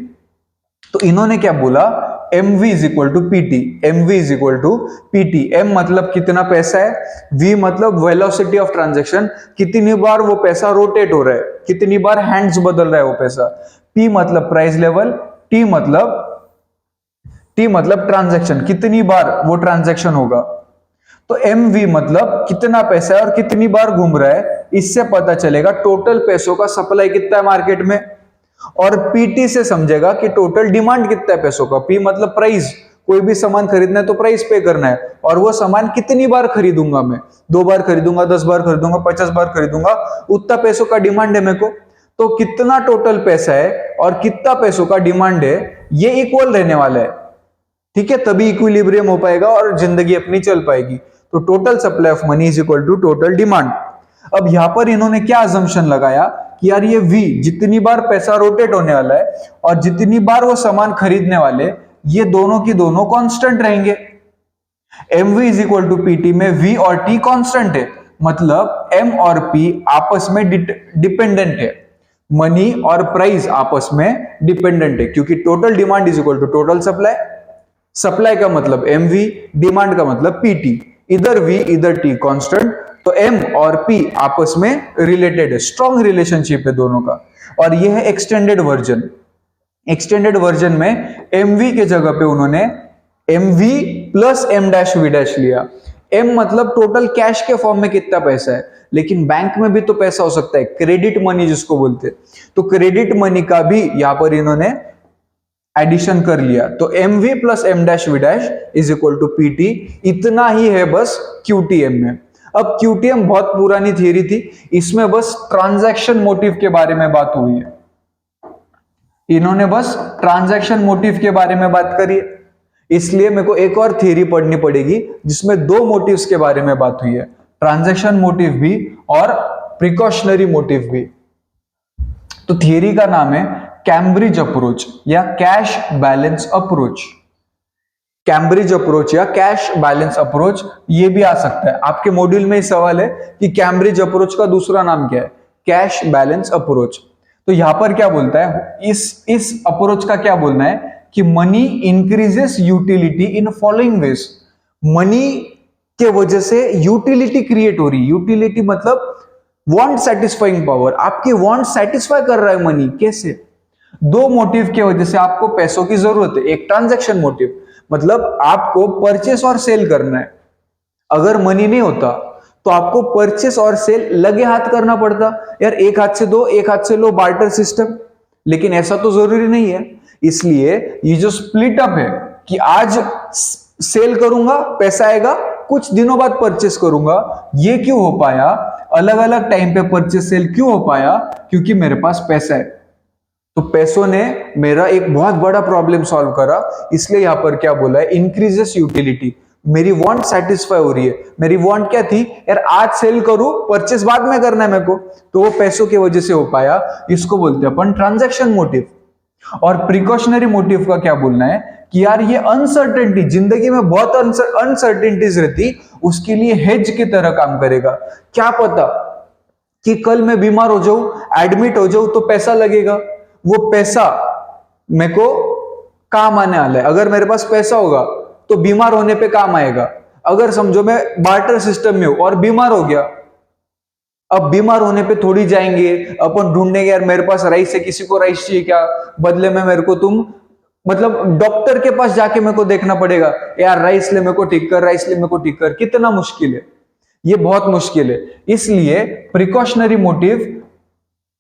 तो इन्होंने क्या बोला, MV is equal to PT. MV is equal to PT. M मतलब कितना पैसा है, V मतलब वेलोसिटी ऑफ ट्रांजैक्शन, कितनी बार वो पैसा रोटेट हो रहा है, कितनी बार हैंड्स बदल रहा है वो पैसा, P मतलब प्राइस लेवल, T मतलब ट्रांजैक्शन, कितनी बार वो ट्रांजैक्शन होगा। तो MV मतलब कितना पैसा है और कितनी बार घूम रहा है, इससे पता चलेगा टोटल पैसों का सप्लाई कितना है मार्केट में। और PT से समझेगा कि टोटल डिमांड कितना है पैसों का। P मतलब प्राइस, कोई भी सामान खरीदना है तो प्राइस पे करना है, और वो सामान कितनी बार खरीदूंगा मैं, 2 बार खरीदूंगा, 10 बार खरीदूंगा, 50 बार खरीदूंगा, उतना पैसों का डिमांड है मेरे को। तो कितना टोटल पैसा है और कितना पैसों का डिमांड है, ये इक्वल रहने वाला है, ठीक है, तभी इक्विलिब्रियम हो पाएगा और जिंदगी अपनी चल पाएगी। तो total supply of money is equal to total demand. अब यहां पर इन्होंने क्या अजम्पशन लगाया कि यार ये V, जितनी बार पैसा रोटेट होने वाला है और जितनी बार वो सामान खरीदने वाले, ये दोनों की दोनों कांस्टेंट रहेंगे। MV is equal to PT में V और T कांस्टेंट है, मतलब M और P आपस में डिपेंडेंट है, मनी और प्राइस आपस में डिपेंडेंट है, क्योंकि total demand is equal to total supply. Supply का मतलब MV, डिमांड का मतलब PT, इधर V इधर T कांस्टेंट, तो M और P आपस में रिलेटेड है, स्ट्रॉन्ग रिलेशनशिप है दोनों का। और यह है एक्सटेंडेड वर्जन। एक्सटेंडेड वर्जन में MV के जगह पे उन्होंने MV plus M dash V dash लिया। एम मतलब टोटल कैश के फॉर्म में कितना पैसा है, लेकिन बैंक में भी तो पैसा हो सकता है, क्रेडिट मनी जिसको बोलते हैं। तो क्रेडिट मनी का भी यहां पर इन्होंने एडिशन कर लिया। तो M V plus M dash V dash is equal to P T, इतना ही है बस क्यूटीएम में। अब क्यूटीएम बहुत पुरानी थियरी थी, इसमें बस ट्रांजैक्शन मोटिव के बारे में बात हुई है। इन्होंने बस ट्रांजैक्शन मोटिव के बारे में बात करी है, इसलिए मेरे को एक और थियरी पढ़नी पड़ेगी जिसमें दो मोटिव्स के बारे में बात हुई है, ट्रांजैक्शन मोटिव भी और प्रिकॉशनरी मोटिव भी। तो थियरी का नाम है कैम्ब्रिज अप्रोच या cash balance approach. Cambridge approach या कैश बैलेंस अप्रोच ये भी आ सकता है, आपके मॉड्यूल में ही सवाल है कि कैम्ब्रिज अप्रोच का दूसरा नाम क्या है, कैश बैलेंस अप्रोच। तो यहां पर क्या बोलता है, इस अप्रोच का क्या बोलना है कि money increases utility in following veg. Money के वजह से यूटिलिटी क्रिएट हो रही, यूटिलिटी मतलब वांट सेटिस्फाइंग पावर, आपकी वांट सेटिस्फाई कर रहा है मनी। कैसे? दो मोटिव की वजह से आपको पैसों की जरूरत है। एक ट्रांजैक्शन मोटिव मतलब आपको परचेस और सेल करना है, अगर मनी नहीं होता तो आपको परचेस और सेल लगे हाथ करना पड़ता, यार एक हाथ से दो एक हाथ से लो, बार्टर सिस्टम। लेकिन ऐसा तो जरूरी नहीं है, इसलिए ये जो स्प्लिट अप है कि आज सेल करूंगा पैसा आएगा, कुछ दिनों बाद परचेस करूंगा, ये क्यों हो पाया? अलग अलग टाइम पे परचेस सेल क्यों हो पाया? क्योंकि मेरे पास पैसा है। तो पैसों ने मेरा एक बहुत बड़ा प्रॉब्लम सॉल्व करा, इसलिए यहां पर क्या बोला है, इंक्रीजेस यूटिलिटी। मेरी वांट सेटिस्फाई हो रही है। मेरी वांट क्या थी, यार आज सेल करूं, परचेस बाद में करना है मेरे को, तो वो पैसों की वजह से हो पाया। इसको बोलते हैं अपन ट्रांजैक्शन मोटिव। और प्रिकॉशनरी मोटिव का क्या बोलना है कि यार ये अनसर्टेनिटी, जिंदगी में बहुत अनसर्टेनिटीज रहती, उसके लिए हेज की तरह काम करेगा। क्या पता कि कल मैं बीमार हो जाऊं, एडमिट हो जाऊं, तो पैसा लगेगा, वो पैसा मेरे को काम आने वाला है। अगर मेरे पास पैसा होगा तो बीमार होने पे काम आएगा। अगर समझो मैं बार्टर सिस्टम में हूं और बीमार हो गया, अब बीमार होने पे थोड़ी जाएंगे अपन ढूंढने, यार मेरे पास राइस है, किसी को राइस चाहिए क्या, बदले में मेरे को तुम मतलब डॉक्टर के पास जाके मेरे को देखना पड़ेगा, यार राइस ले मेरे को ठीक कर, राइस ले मेरे को ठीक कर। कितना मुश्किल है, ये बहुत मुश्किल है। इसलिए प्रिकॉशनरी मोटिव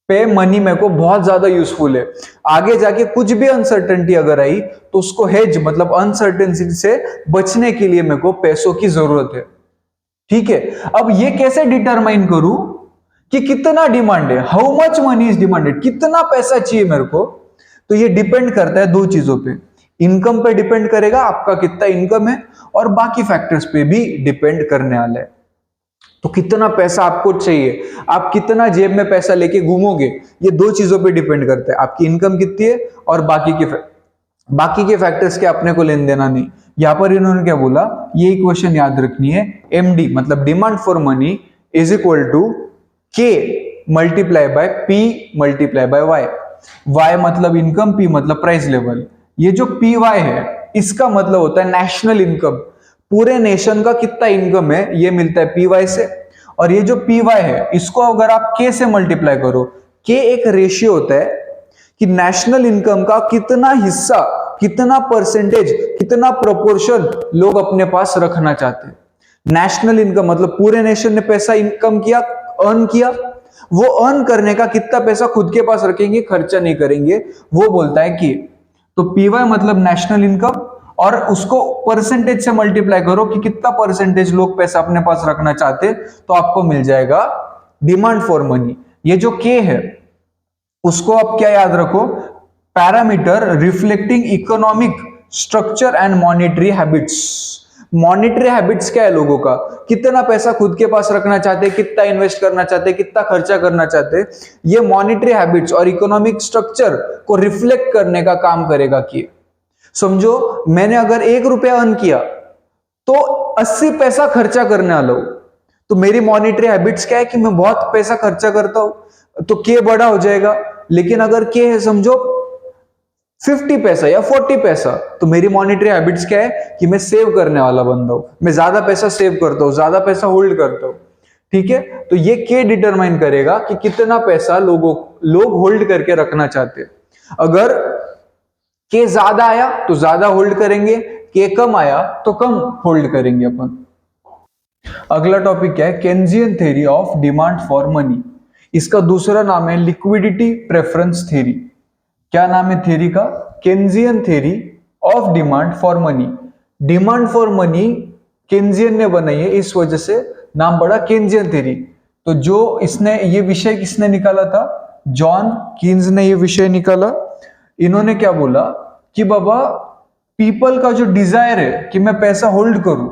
पे मनी मेरे को बहुत ज्यादा यूजफुल है। आगे जाके कुछ भी अनसर्टेनिटी अगर आई तो उसको हेज मतलब अनसर्टेनिटी से बचने के लिए मेरे को पैसों की जरूरत है। ठीक है, अब ये कैसे डिटरमाइन करूं कि कितना डिमांड है, how much money is demanded, कितना पैसा चाहिए मेरे को। तो ये डिपेंड करता है दो चीजों पे, इनकम पे डिपेंड करेगा, आपका कितना इनकम है, और बाकी फैक्टर्स पे भी डिपेंड करने वाला है। तो कितना पैसा आपको चाहिए, आप कितना जेब में पैसा लेके घूमोगे, ये दो चीजों पे डिपेंड करता है, आपकी इनकम कितनी है और बाकी के फैक्टर्स के अपने को लेन देना नहीं। यहां पर इन्होंने क्या बोला, ये इक्वेशन याद रखनी है, एमडी मतलब demand for money is equal to K multiply by P multiply by Y. Y मतलब इनकम, पी मतलब प्राइस लेवल। ये जो पी वाई है इसका मतलब होता है नेशनल इनकम, पूरे नेशन का कितना इनकम है ये मिलता है पी वाई से। और ये जो पी वाई है इसको अगर आप के से मल्टीप्लाई करो, के एक रेशियो होता है कि नेशनल इनकम का कितना हिस्सा, कितना परसेंटेज, कितना प्रोपोर्शन लोग अपने पास रखना चाहते हैं। नेशनल इनकम मतलब पूरे नेशन ने पैसा इनकम किया, अर्न किया, वो अर्न करने का कितना पैसा खुद के पास रखेंगे, खर्चा नहीं करेंगे, वो बोलता है कि। तो पीवाई मतलब नेशनल इनकम, और उसको परसेंटेज से मल्टीप्लाई करो कि कितना परसेंटेज लोग पैसा अपने पास रखना चाहते, तो आपको मिल जाएगा डिमांड फॉर मनी। ये जो के है उसको आप क्या याद रखो, parameter reflecting economic structure and monetary habits. Monetary habits क्या है लोगों का, कितना पैसा खुद के पास रखना चाहते हैं, कितना इन्वेस्ट करना चाहते हैं, कितना खर्चा करना चाहते हैं, ये मॉनेटरी हैबिट्स और इकोनॉमिक स्ट्रक्चर को रिफ्लेक्ट करने का काम करेगा। कि समझो मैंने अगर 1 रुपया अर्न किया तो 80 पैसा खर्चा करने वाला हूं, तो मेरी मॉनेटरी हैबिट्स क्या है कि मैं बहुत पैसा खर्चा करता हूं, तो के बड़ा हो जाएगा। लेकिन अगर के है समझो 50 पैसा या 40 पैसा, तो मेरी मॉनेटरी हैबिट्स क्या है कि मैं सेव करने वाला बंदा हूं, मैं ज्यादा पैसा सेव करता हूं, ज्यादा पैसा होल्ड करता हूं। ठीक है, तो ये के डिटरमाइन करेगा कि कितना पैसा लोग होल्ड करके रखना चाहते हैं। अगर के ज्यादा आया तो ज्यादा होल्ड करेंगे, के कम आया तो कम होल्ड करेंगे अपन। अगला टॉपिक क्या है, Keynesian theory of demand for money. इसका दूसरा नाम है लिक्विडिटी प्रेफरेंस थ्योरी। क्या नाम है थ्योरी का, Keynesian theory of demand for money. Demand for money Keynesian ने बनाई है, इस वजह से नाम पड़ा केन्जियन थ्योरी। तो जो इसने ये विषय किसने निकाला था, जॉन कीन्स ने ये विषय निकाला। इन्होंने क्या बोला कि बाबा पीपल का जो डिजायर है कि मैं पैसा होल्ड करूं,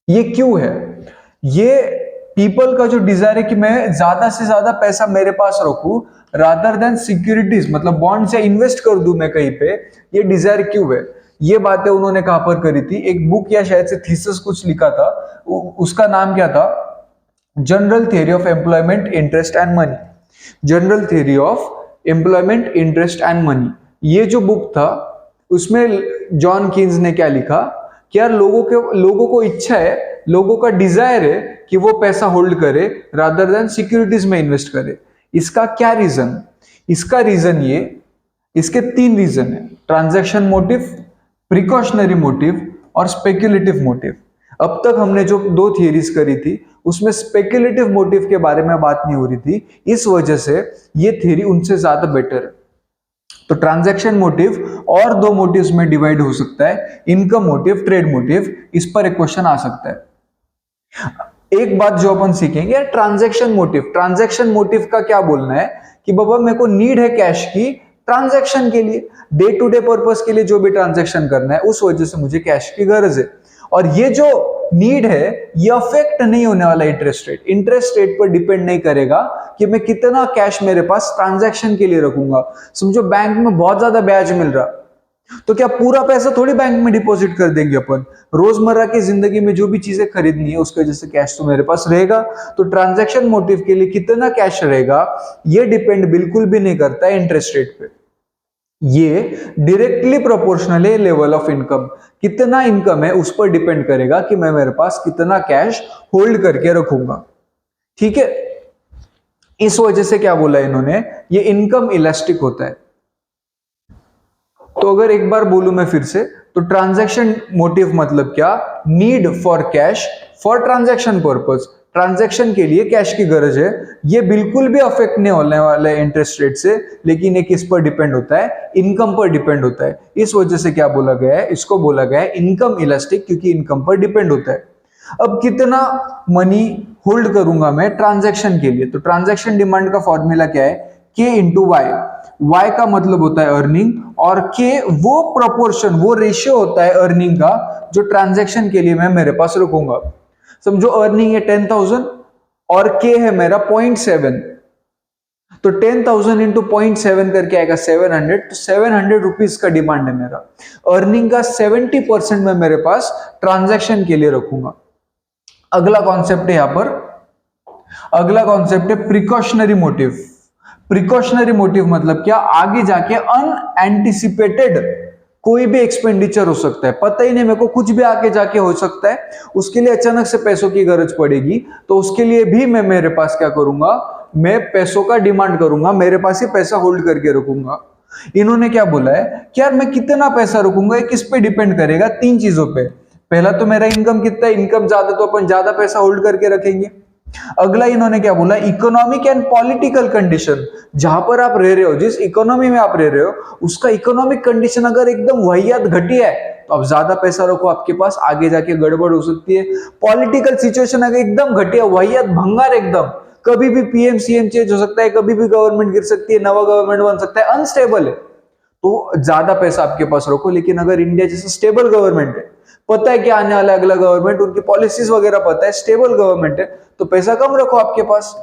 ये क्यों है, ये पीपल का जो डिजायर है कि मैं ज्यादा से ज्यादा पैसा मेरे पास रखूं रादर देन सिक्योरिटीज, मतलब बॉन्ड से इन्वेस्ट कर दूं मैं कहीं पे, ये डिजायर क्यों है। ये बातें उन्होंने कहां पर करी थी, एक बुक या शायद से थीसिस कुछ लिखा था, उसका नाम क्या था, general theory of employment interest and money. General theory of employment interest and money, ये जो बुक था उसमें जॉन कीन्स ने क्या लिखा कि यार लोगों को इच्छा है, लोगों का डिजायर है कि वो पैसा होल्ड करे रादर देन सिक्योरिटीज में इन्वेस्ट करे। इसका क्या रीजन, इसका रीजन ये, इसके 3 रीजन है, ट्रांजैक्शन मोटिव, प्रिकॉशनरी मोटिव और स्पेक्युलेटिव मोटिव। अब तक हमने जो 2 थियरीज करी थी उसमें स्पेक्युलेटिव मोटिव के बारे में बात नहीं हो रही थी, इस वजह से ये थियरी उनसे ज्यादा बेटर है। तो ट्रांजैक्शन मोटिव और 2 मोटिव्स में डिवाइड हो सकता है, इनकम मोटिव, ट्रेड मोटिव। इस पर एक क्वेश्चन आ सकता है। एक बात जो अपन सीखेंगे यार, ट्रांजैक्शन मोटिव का क्या बोलना है कि बाबा मेरे को नीड है कैश की ट्रांजैक्शन के लिए, डे टू डे पर्पस के लिए जो भी ट्रांजैक्शन करना है, उस वजह से मुझे कैश की गरज है। और ये जो नीड है ये अफेक्ट नहीं होने वाला इंटरेस्ट रेट पर डिपेंड नहीं करेगा कि मैं कितना कैश मेरे पास ट्रांजैक्शन के लिए रखूंगा। समझो बैंक में बहुत ज्यादा ब्याज मिल रहा, तो क्या पूरा पैसा थोड़ी बैंक में डिपॉजिट कर देंगे अपन, रोजमर्रा की जिंदगी में जो भी चीजें खरीदनी है उसकी वजह से कैश तो मेरे पास रहेगा। तो ट्रांजैक्शन मोटिव के लिए कितना कैश रहेगा ये डिपेंड बिल्कुल भी नहीं करता है इंटरेस्ट रेट पे, ये डायरेक्टली प्रोपोर्शनल है लेवल ऑफ इनकम, कितना इनकम है उस पर डिपेंड करेगा कि मैं मेरे पास कितना कैश होल्ड करके रखूंगा। ठीक है, इस वजह से क्या बोला इन्होंने, ये इनकम इलास्टिक होता है। तो अगर एक बार बोलूं मैं फिर से, तो ट्रांजैक्शन मोटिव मतलब क्या, need for cash for transaction purpose, transaction के लिए कैश की गरज है, ये बिल्कुल भी अफेक्ट नहीं होने वाला है इंटरेस्ट रेट से, लेकिन ये किस पर डिपेंड होता है, इनकम पर डिपेंड होता है। इस वजह से क्या बोला गया है, इसको बोला गया है इनकम इलास्टिक, क्योंकि इनकम पर डिपेंड होता है। अब कितना मनी होल्ड करूंगा मैं ट्रांजैक्शन के लिए, तो ट्रांजैक्शन डिमांड का फॉर्मूला क्या है, के इंटू वाई। वाई का मतलब होता है अर्निंग, और के वो प्रोपोर्शन, वो रेशियो होता है अर्निंग का जो ट्रांजैक्शन के लिए मैं मेरे पास रखूंगा। समझो अर्निंग है 10,000 और के है मेरा 0.7, तो 10,000 इंटू 0.7 करके आएगा 700, तो 700 रुपीज का डिमांड है मेरा। अर्निंग का 70% में मेरे पास ट्रांजैक्शन के लिए रखूंगा। अगला कॉन्सेप्ट है यहां पर, अगला कॉन्सेप्ट है प्रिकॉशनरी मोटिव। प्रिकॉशनरी मोटिव मतलब क्या, आगे जाके अनएंटिसिपेटेड कोई भी एक्सपेंडिचर हो सकता है, पता ही नहीं मेरे को, कुछ भी आगे जाके हो सकता है, उसके लिए अचानक से पैसों की गरज पड़ेगी, तो उसके लिए भी मैं मेरे पास क्या करूंगा, मैं पैसों का डिमांड करूंगा, मेरे पास ही पैसा होल्ड करके रखूंगा। इन्होंने क्या बोला है कि यार मैं कितना पैसा रखूंगा, ये किस पे डिपेंड करेगा, 3 चीजों पे। पहला तो मेरा इनकम कितना है, इनकम ज्यादा तो अपन ज्यादा पैसा होल्ड करके रखेंगे। अगला इन्होंने क्या बोला, इकोनॉमिक एंड पॉलिटिकल कंडीशन, जहां पर आप रह रहे हो, जिस इकोनॉमी में आप रह रहे हो, उसका इकोनॉमिक कंडीशन अगर एकदम वाहियात घटिया है तो आप ज्यादा पैसा रखो, आपके पास आगे जाके गड़बड़ हो सकती है। पॉलिटिकल सिचुएशन अगर एकदम घटिया, वाहियात, भंगार एकदम, कभी भी पीएम सीएम चेंज हो सकता है, कभी भी गवर्नमेंट गिर सकती है, नवा गवर्नमेंट बन सकता है, अनस्टेबल है, तो ज्यादा पैसा आपके पास रखो। लेकिन अगर इंडिया जैसे स्टेबल गवर्नमेंट है, पता है कि आने वाला अगला गवर्नमेंट, उनकी पॉलिसीज वगैरह पता है, स्टेबल गवर्नमेंट है, तो पैसा कम रखो आपके पास।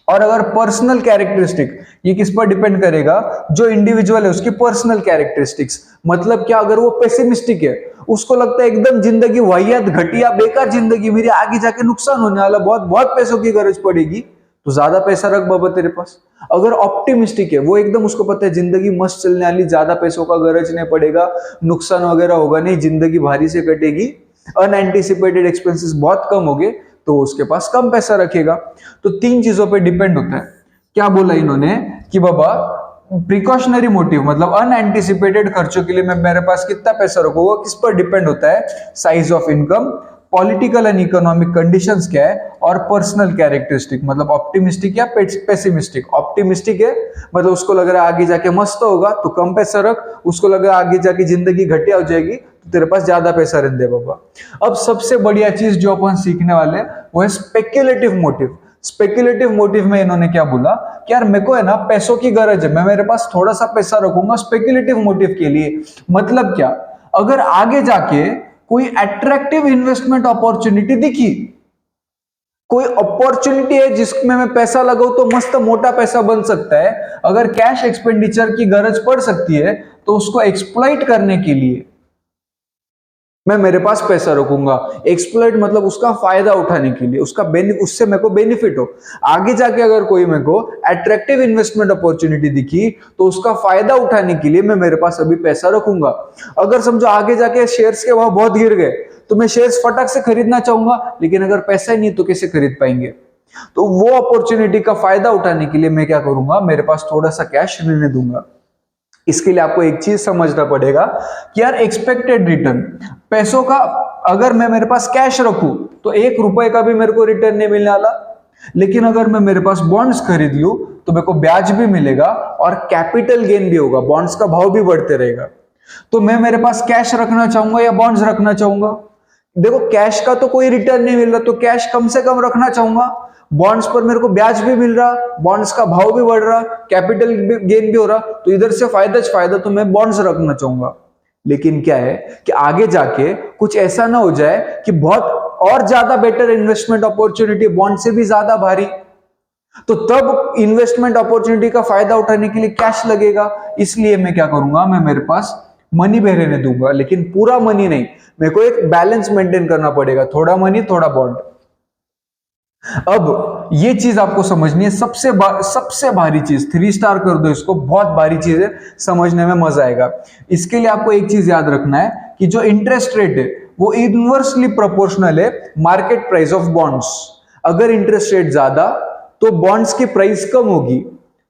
और अगर पर्सनल कैरेक्टरिस्टिक, ये किस पर डिपेंड करेगा, जो इंडिविजुअल है उसकी पर्सनल कैरेक्टरिस्टिक्स, मतलब क्या, अगर वो पेसिमिस्टिक है, उसको लगता है एकदम जिंदगी वाहियात, घटिया, बेकार जिंदगी मेरी, आगे जाके नुकसान होने वाला, बहुत बहुत पैसों की गरज पड़ेगी, तो ज्यादा पैसा रख बाबा तेरे पास। अगर ऑप्टिमिस्टिक है, वो एकदम उसको पता है जिंदगी मस्त चलने वाली, ज्यादा पैसों का गरज नहीं पड़ेगा, नुकसान वगैरह होगा नहीं, जिंदगी भारी से कटेगी, अनएंटिसिपेटेड एक्सपेंसेस बहुत कम होंगे, तो उसके पास कम पैसा रखेगा। तो 3 चीजों पे डिपेंड होता है। क्या बोला इन्होंने कि बाबा प्रिकॉशनरी मोटिव मतलब अनएंटिसिपेटेड खर्चों के लिए मैं मेरे पास कितना पैसा रखूंगा, किस पर डिपेंड होता है, size of income, political and economic conditions क्या है, और पर्सनल कैरेक्टरिस्टिक मतलब ऑप्टिमिस्टिक या पेसिमिस्टिक। ऑप्टिमिस्टिक है मतलब उसको लग रहा है आगे जाके मस्त होगा तो कम पैसा रख, उसको लग रहा है आगे जाके जिंदगी घटिया हो जाएगी तो तेरे पास ज्यादा पैसा रहने दे बाबा। अब सबसे बढ़िया चीज जो अपन सीखने वाले हैं वो है स्पेक्युलेटिव मोटिव। स्पेक्युलेटिव मोटिव में इन्होंने क्या बोला कि यार मेरे को है ना पैसों की गरज है, मैं मेरे पास थोड़ा सा पैसा रखूंगा स्पेक्युलेटिव मोटिव के लिए। मतलब क्या, अगर आगे जाके कोई अट्रैक्टिव इन्वेस्टमेंट अपॉर्चुनिटी दिखी, कोई अपॉर्चुनिटी है जिसमें मैं पैसा लगाऊं तो मस्त मोटा पैसा बन सकता है, अगर कैश एक्सपेंडिचर की गरज पड़ सकती है तो उसको एक्सप्लॉइट करने के लिए मैं मेरे पास पैसा रखूंगा। एक्सप्लॉइट मतलब उसका फायदा उठाने के लिए, उससे मेरे को बेनिफिट हो। आगे जाके अगर कोई मेरे को अट्रैक्टिव इन्वेस्टमेंट अपॉर्चुनिटी दिखी तो उसका फायदा उठाने के लिए मैं मेरे पास अभी पैसा रखूंगा। अगर समझो आगे जाके शेयर्स के भाव बहुत गिर गए तो मैं शेयर्स फटाक से खरीदना चाहूंगा, लेकिन अगर पैसा ही नहीं तो कैसे खरीद पाएंगे। तो वो अपॉर्चुनिटी का फायदा उठाने के लिए मैं क्या करूंगा, मेरे पास थोड़ा सा कैश रहने दूंगा। इसके लिए आपको एक चीज समझना पड़ेगा कि यार एक्सपेक्टेड रिटर्न पैसों का, अगर मैं मेरे पास कैश रखूं तो 1 रुपए का भी मेरे को रिटर्न नहीं मिलने वाला, लेकिन अगर मैं मेरे पास बॉन्ड्स खरीद लूं तो मेरे को ब्याज भी मिलेगा और कैपिटल गेन भी होगा, बॉन्ड्स का भाव भी बढ़ते रहेगा। तो मैं मेरे पास कैश रखना चाहूंगा या बॉन्ड्स रखना चाहूंगा? देखो कैश का तो कोई रिटर्न नहीं मिल रहा तो कैश कम से कम रखना चाहूंगा। बॉन्ड्स पर मेरे को ब्याज भी मिल रहा, बॉन्ड्स का भाव भी बढ़ रहा, कैपिटल गेन भी हो रहा, तो इधर से फायदा तो मैं बॉन्ड्स रखना चाहूंगा। लेकिन क्या है कि आगे जाके कुछ ऐसा ना हो जाए कि बहुत और ज्यादा बेटर इन्वेस्टमेंट अपॉर्चुनिटी बॉन्ड से भी ज्यादा भारी, तो तब इन्वेस्टमेंट अपॉर्चुनिटी का फायदा उठाने के लिए कैश लगेगा। इसलिए मैं क्या करूंगा, मैं मेरे पास मनी भी रहने दूंगा, लेकिन पूरा मनी नहीं, मेरे को एक बैलेंस मेंटेन करना पड़ेगा, थोड़ा मनी थोड़ा बॉन्ड। अब ये चीज आपको समझनी है, सबसे भारी चीज, 3 स्टार कर दो इसको, बहुत भारी चीज है, समझने में मजा आएगा। इसके लिए आपको एक चीज याद रखना है कि जो इंटरेस्ट रेट है वो इनवर्सली प्रोपोर्शनल है मार्केट प्राइस ऑफ बॉन्ड्स। अगर इंटरेस्ट रेट ज्यादा तो बॉन्ड्स की प्राइस कम होगी,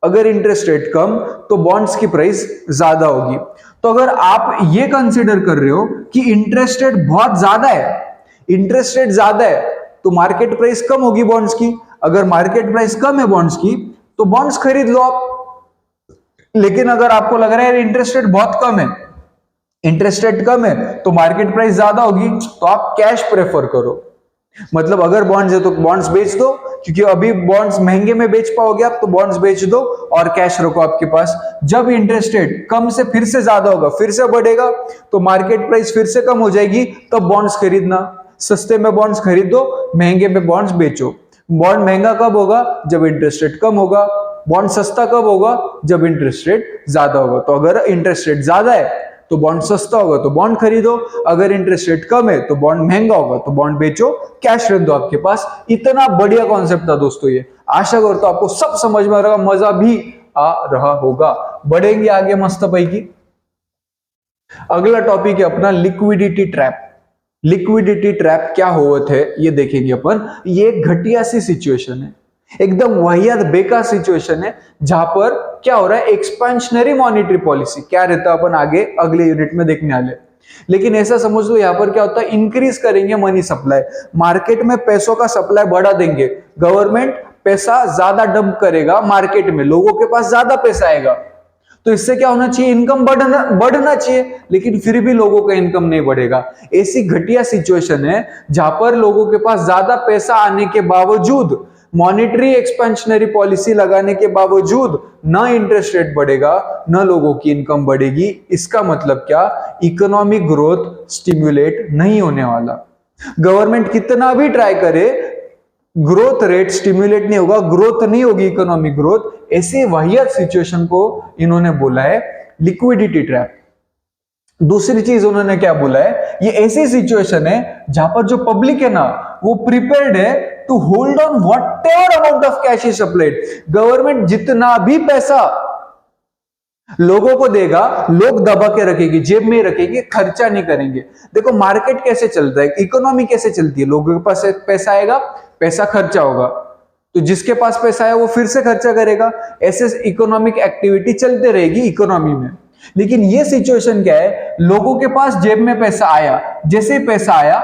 अगर इंटरेस्ट रेट कम तो बॉन्ड्स की प्राइस ज्यादा होगी। तो अगर आप ये कंसीडर कर रहे हो कि इंटरेस्ट रेट बहुत ज्यादा है, इंटरेस्ट रेट ज्यादा है तो मार्केट प्राइस कम होगी बॉन्ड्स की, अगर मार्केट प्राइस कम है बॉन्ड्स की तो बॉन्ड्स खरीद लो आप। लेकिन अगर आपको लग रहा है इंटरेस्ट रेट बहुत कम है, इंटरेस्ट रेट कम है तो मार्केट प्राइस ज्यादा होगी, तो आप कैश प्रेफर करो। मतलब अगर बॉन्ड्स है तो बॉन्ड्स बेच दो, क्योंकि अभी बॉन्ड्स महंगे में बेच पाओगे आप, तो बॉन्ड्स बेच दो और कैश रखो आपके पास। जब इंटरेस्ट रेट कम से फिर से ज्यादा होगा, फिर से बढ़ेगा, तो मार्केट प्राइस फिर से कम हो जाएगी, तब बॉन्ड्स खरीदना। सस्ते में बॉन्ड्स खरीदो, महंगे में बॉन्ड्स बेचो। बॉन्ड महंगा कब होगा, जब इंटरेस्ट रेट कम होगा। बॉन्ड सस्ता कब होगा, जब इंटरेस्ट रेट ज्यादा होगा। तो अगर इंटरेस्ट रेट ज्यादा है तो बॉन्ड सस्ता होगा तो बॉन्ड खरीदो, अगर इंटरेस्ट रेट कम है तो बॉन्ड महंगा होगा तो बॉन्ड बेचो, कैश रख दो आपके पास। इतना बढ़िया कॉन्सेप्ट था दोस्तों ये, आशा करता हूं आपको सब समझ में आ रहा, मजा भी आ रहा होगा। बढ़ेंगे आगे मस्त पैकी। अगला टॉपिक है अपना लिक्विडिटी ट्रैप। लिक्विडिटी ट्रैप क्या होता है ये देखेंगे अपन। ये एक घटिया सी सिचुएशन है, एकदम वाहियात बेकार सिचुएशन है, जहां पर क्या हो रहा है, एक्सपेंशनरी मॉनेटरी पॉलिसी क्या रहता है अपन आगे अगले यूनिट में देखने वाले। लेकिन ऐसा समझ लो यहां पर क्या होता है, इंक्रीज करेंगे मनी सप्लाई, मार्केट में पैसों का सप्लाई बढ़ा देंगे, गवर्नमेंट पैसा ज्यादा डंप करेगा मार्केट में, लोगों के पास ज्यादा पैसा आएगा, तो इससे क्या होना चाहिए, इनकम बढ़ना चाहिए, लेकिन फिर भी लोगों का इनकम नहीं बढ़ेगा। ऐसी घटिया सिचुएशन है जहां पर लोगों के पास ज्यादा पैसा आने के बावजूद, मॉनेटरी एक्सपेंशनरी पॉलिसी लगाने के बावजूद न इंटरेस्ट रेट बढ़ेगा न लोगों की इनकम बढ़ेगी। इसका मतलब क्या, इकोनॉमिक ग्रोथ स्टिम्युलेट नहीं होने वाला। गवर्नमेंट कितना भी ट्राई करे, ग्रोथ रेट स्टिम्युलेट नहीं होगा, ग्रोथ नहीं होगी, इकोनॉमिक ग्रोथ। ऐसे वाहियात सिचुएशन को इन्होंने बोला है लिक्विडिटी ट्रैप। दूसरी चीज उन्होंने क्या बोला है, ये ऐसी सिचुएशन है जहां पर जो पब्लिक है ना वो प्रिपेयर्ड है to hold on whatever amount of cash is supplied. Government जितना भी पैसा लोगों को देगा, लोग दबा के रखेगी, जेब में रखेगी, खर्चा नहीं करेंगे। देखो मार्केट कैसे चलता है, इकोनॉमी कैसे चलती है, लोगों के पास पैसा आएगा, पैसा खर्चा होगा, तो जिसके पास पैसा है वो फिर से खर्चा करेगा, ऐसे इकोनॉमिक एक्टिविटी चलते रहेगी इकोनॉमी में। लेकिन ये सिचुएशन क्या है, लोगों के पास जेब में पैसा आया, जैसे ही पैसा आया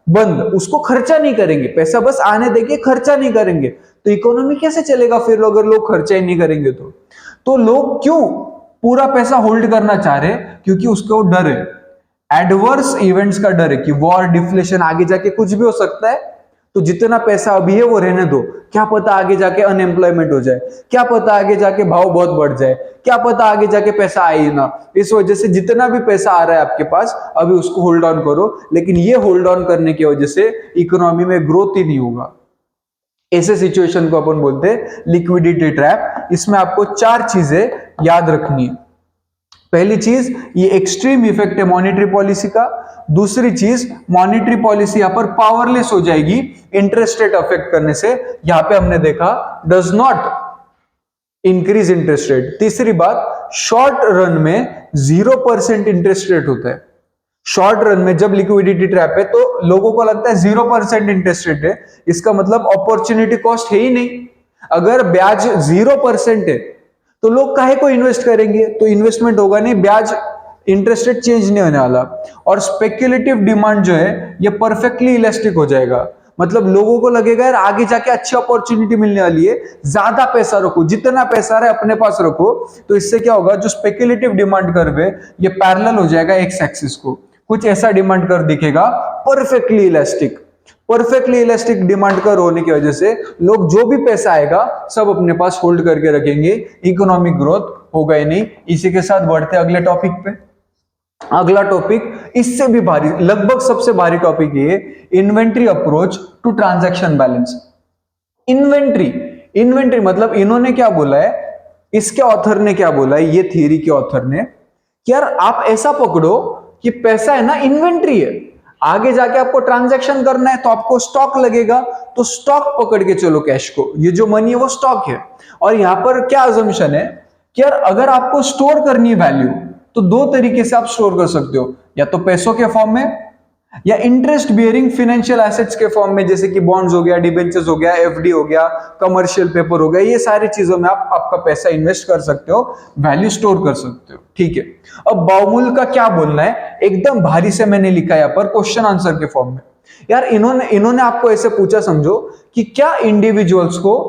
बंद, उसको खर्चा नहीं करेंगे, पैसा बस आने देंगे, खर्चा नहीं करेंगे, तो इकोनॉमी कैसे चलेगा फिर अगर लोग खर्चा ही नहीं करेंगे तो लोग क्यों पूरा पैसा होल्ड करना चाह रहे हैं? क्योंकि उसको डर है, एडवर्स इवेंट्स का डर है कि वॉर, डिफ्लेशन, आगे जाके कुछ भी हो सकता है, तो जितना पैसा अभी है वो रहने दो, क्या पता आगे जाके अनएम्प्लॉयमेंट हो जाए, क्या पता आगे जाके भाव बहुत बढ़ जाए, क्या पता आगे जाके पैसा आए ही ना। इस वजह से जितना भी पैसा आ रहा है आपके पास अभी उसको होल्ड ऑन करो, लेकिन ये होल्ड ऑन करने की वजह से इकोनॉमी में ग्रोथ ही नहीं होगा। ऐसे सिचुएशन को अपन बोलते हैं लिक्विडिटी ट्रैप। इसमें आपको 4 चीजें याद रखनी है। पहली चीज, ये एक्सट्रीम इफेक्ट है मॉनेटरी पॉलिसी का। दूसरी चीज, मॉनेटरी पॉलिसी यहां पर पावरलेस हो जाएगी इंटरेस्ट रेट अफेक्ट करने से। यहां पे हमने देखा does not increase interest rate. तीसरी बात, शॉर्ट रन में 0% इंटरेस्ट रेट होता है। शॉर्ट रन में जब लिक्विडिटी ट्रैप है तो लोगों को लगता है 0% इंटरेस्ट रेट है, इसका मतलब अपॉर्चुनिटी कॉस्ट है ही नहीं। अगर ब्याज 0% है तो लोग काहे को इन्वेस्ट करेंगे? तो इन्वेस्टमेंट होगा नहीं, ब्याज इंटरेस्ट रेट चेंज नहीं होने वाला। और स्पेक्युलेटिव डिमांड जो है ये परफेक्टली इलास्टिक हो जाएगा। मतलब लोगों को लगेगा यार आगे जाके अच्छी अपॉर्चुनिटी मिलने वाली है, ज्यादा पैसा रखो, जितना पैसा है अपने पास रखो। तो इससे क्या होगा, जो स्पेक्युलेटिव डिमांड कर्व है ये पैरेलल हो जाएगा एक्स एक्सिस को, कुछ ऐसा डिमांड कर्व दिखेगा perfectly elastic. Perfectly elastic demand curve होने की वजह से लोग जो भी पैसा आएगा सब अपने पास होल्ड करके रखेंगे, इकोनॉमिक ग्रोथ होगा ही नहीं। इसी के साथ बढ़ते अगले टॉपिक पे। अगला टॉपिक इससे भी भारी, लगभग सबसे भारी टॉपिक ये, inventory approach to transaction balance. Inventory मतलब इन्होंने क्या बोला है, इसके ऑथर ने क्या बोला है, ये थियरी के ऑथर ने, कि यार आप ऐसा पकड़ो कि पैसा है ना इन्वेंट्री है, आगे जाके आपको ट्रांजैक्शन करना है तो आपको स्टॉक लगेगा, तो स्टॉक पकड़ के चलो कैश को, ये जो मनी है वो स्टॉक है। और यहां पर क्या अजम्पशन है कि यार अगर आपको स्टोर करनी है वैल्यू तो 2 तरीके से आप स्टोर कर सकते हो, या तो पैसों के फॉर्म में या इंटरेस्ट बियरिंग फाइनेंशियल एसेट्स के फॉर्म में, जैसे कि बॉन्ड्स हो गया, डिबेंचर्स हो गया, एफडी हो गया, कमर्शियल पेपर हो गया, ये सारी चीजों में आप आपका पैसा इन्वेस्ट कर सकते हो, वैल्यू स्टोर कर सकते हो। ठीक है, अब बाउमुल का क्या बोलना है, एकदम भारी से मैंने लिखा यहाँ पर क्वेश्चन आंसर के फॉर्म में। यार इन्होंने आपको ऐसे पूछा, समझो कि क्या इंडिविजुअल्स को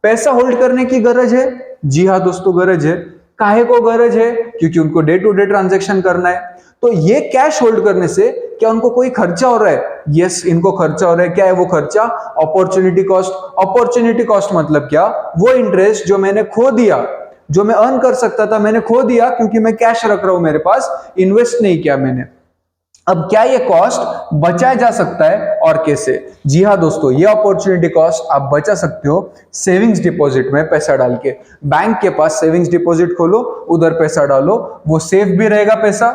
पैसा होल्ड करने की गरज है? जी हाँ दोस्तों, गरज है। काहे को गरज है? क्योंकि उनको डे टू डे ट्रांजैक्शन करना है। तो ये कैश होल्ड करने से क्या उनको कोई खर्चा हो रहा है? यस, इनको खर्चा हो रहा है। क्या है वो खर्चा? Opportunity cost. अपॉर्चुनिटी कॉस्ट मतलब क्या? वो इंटरेस्ट जो मैंने खो दिया, जो मैं अर्न कर सकता था मैंने खो दिया क्योंकि मैं कैश रख रहा हूं मेरे पास, इन्वेस्ट नहीं किया मैंने। अब क्या ये कॉस्ट बचाया जा सकता है और कैसे? जी हाँ दोस्तों, ये अपॉर्चुनिटी कॉस्ट आप बचा सकते हो सेविंग्स डिपॉजिट में पैसा डाल के। बैंक के पास सेविंग्स डिपॉजिट खोलो, उधर पैसा डालो, वो सेफ भी रहेगा पैसा,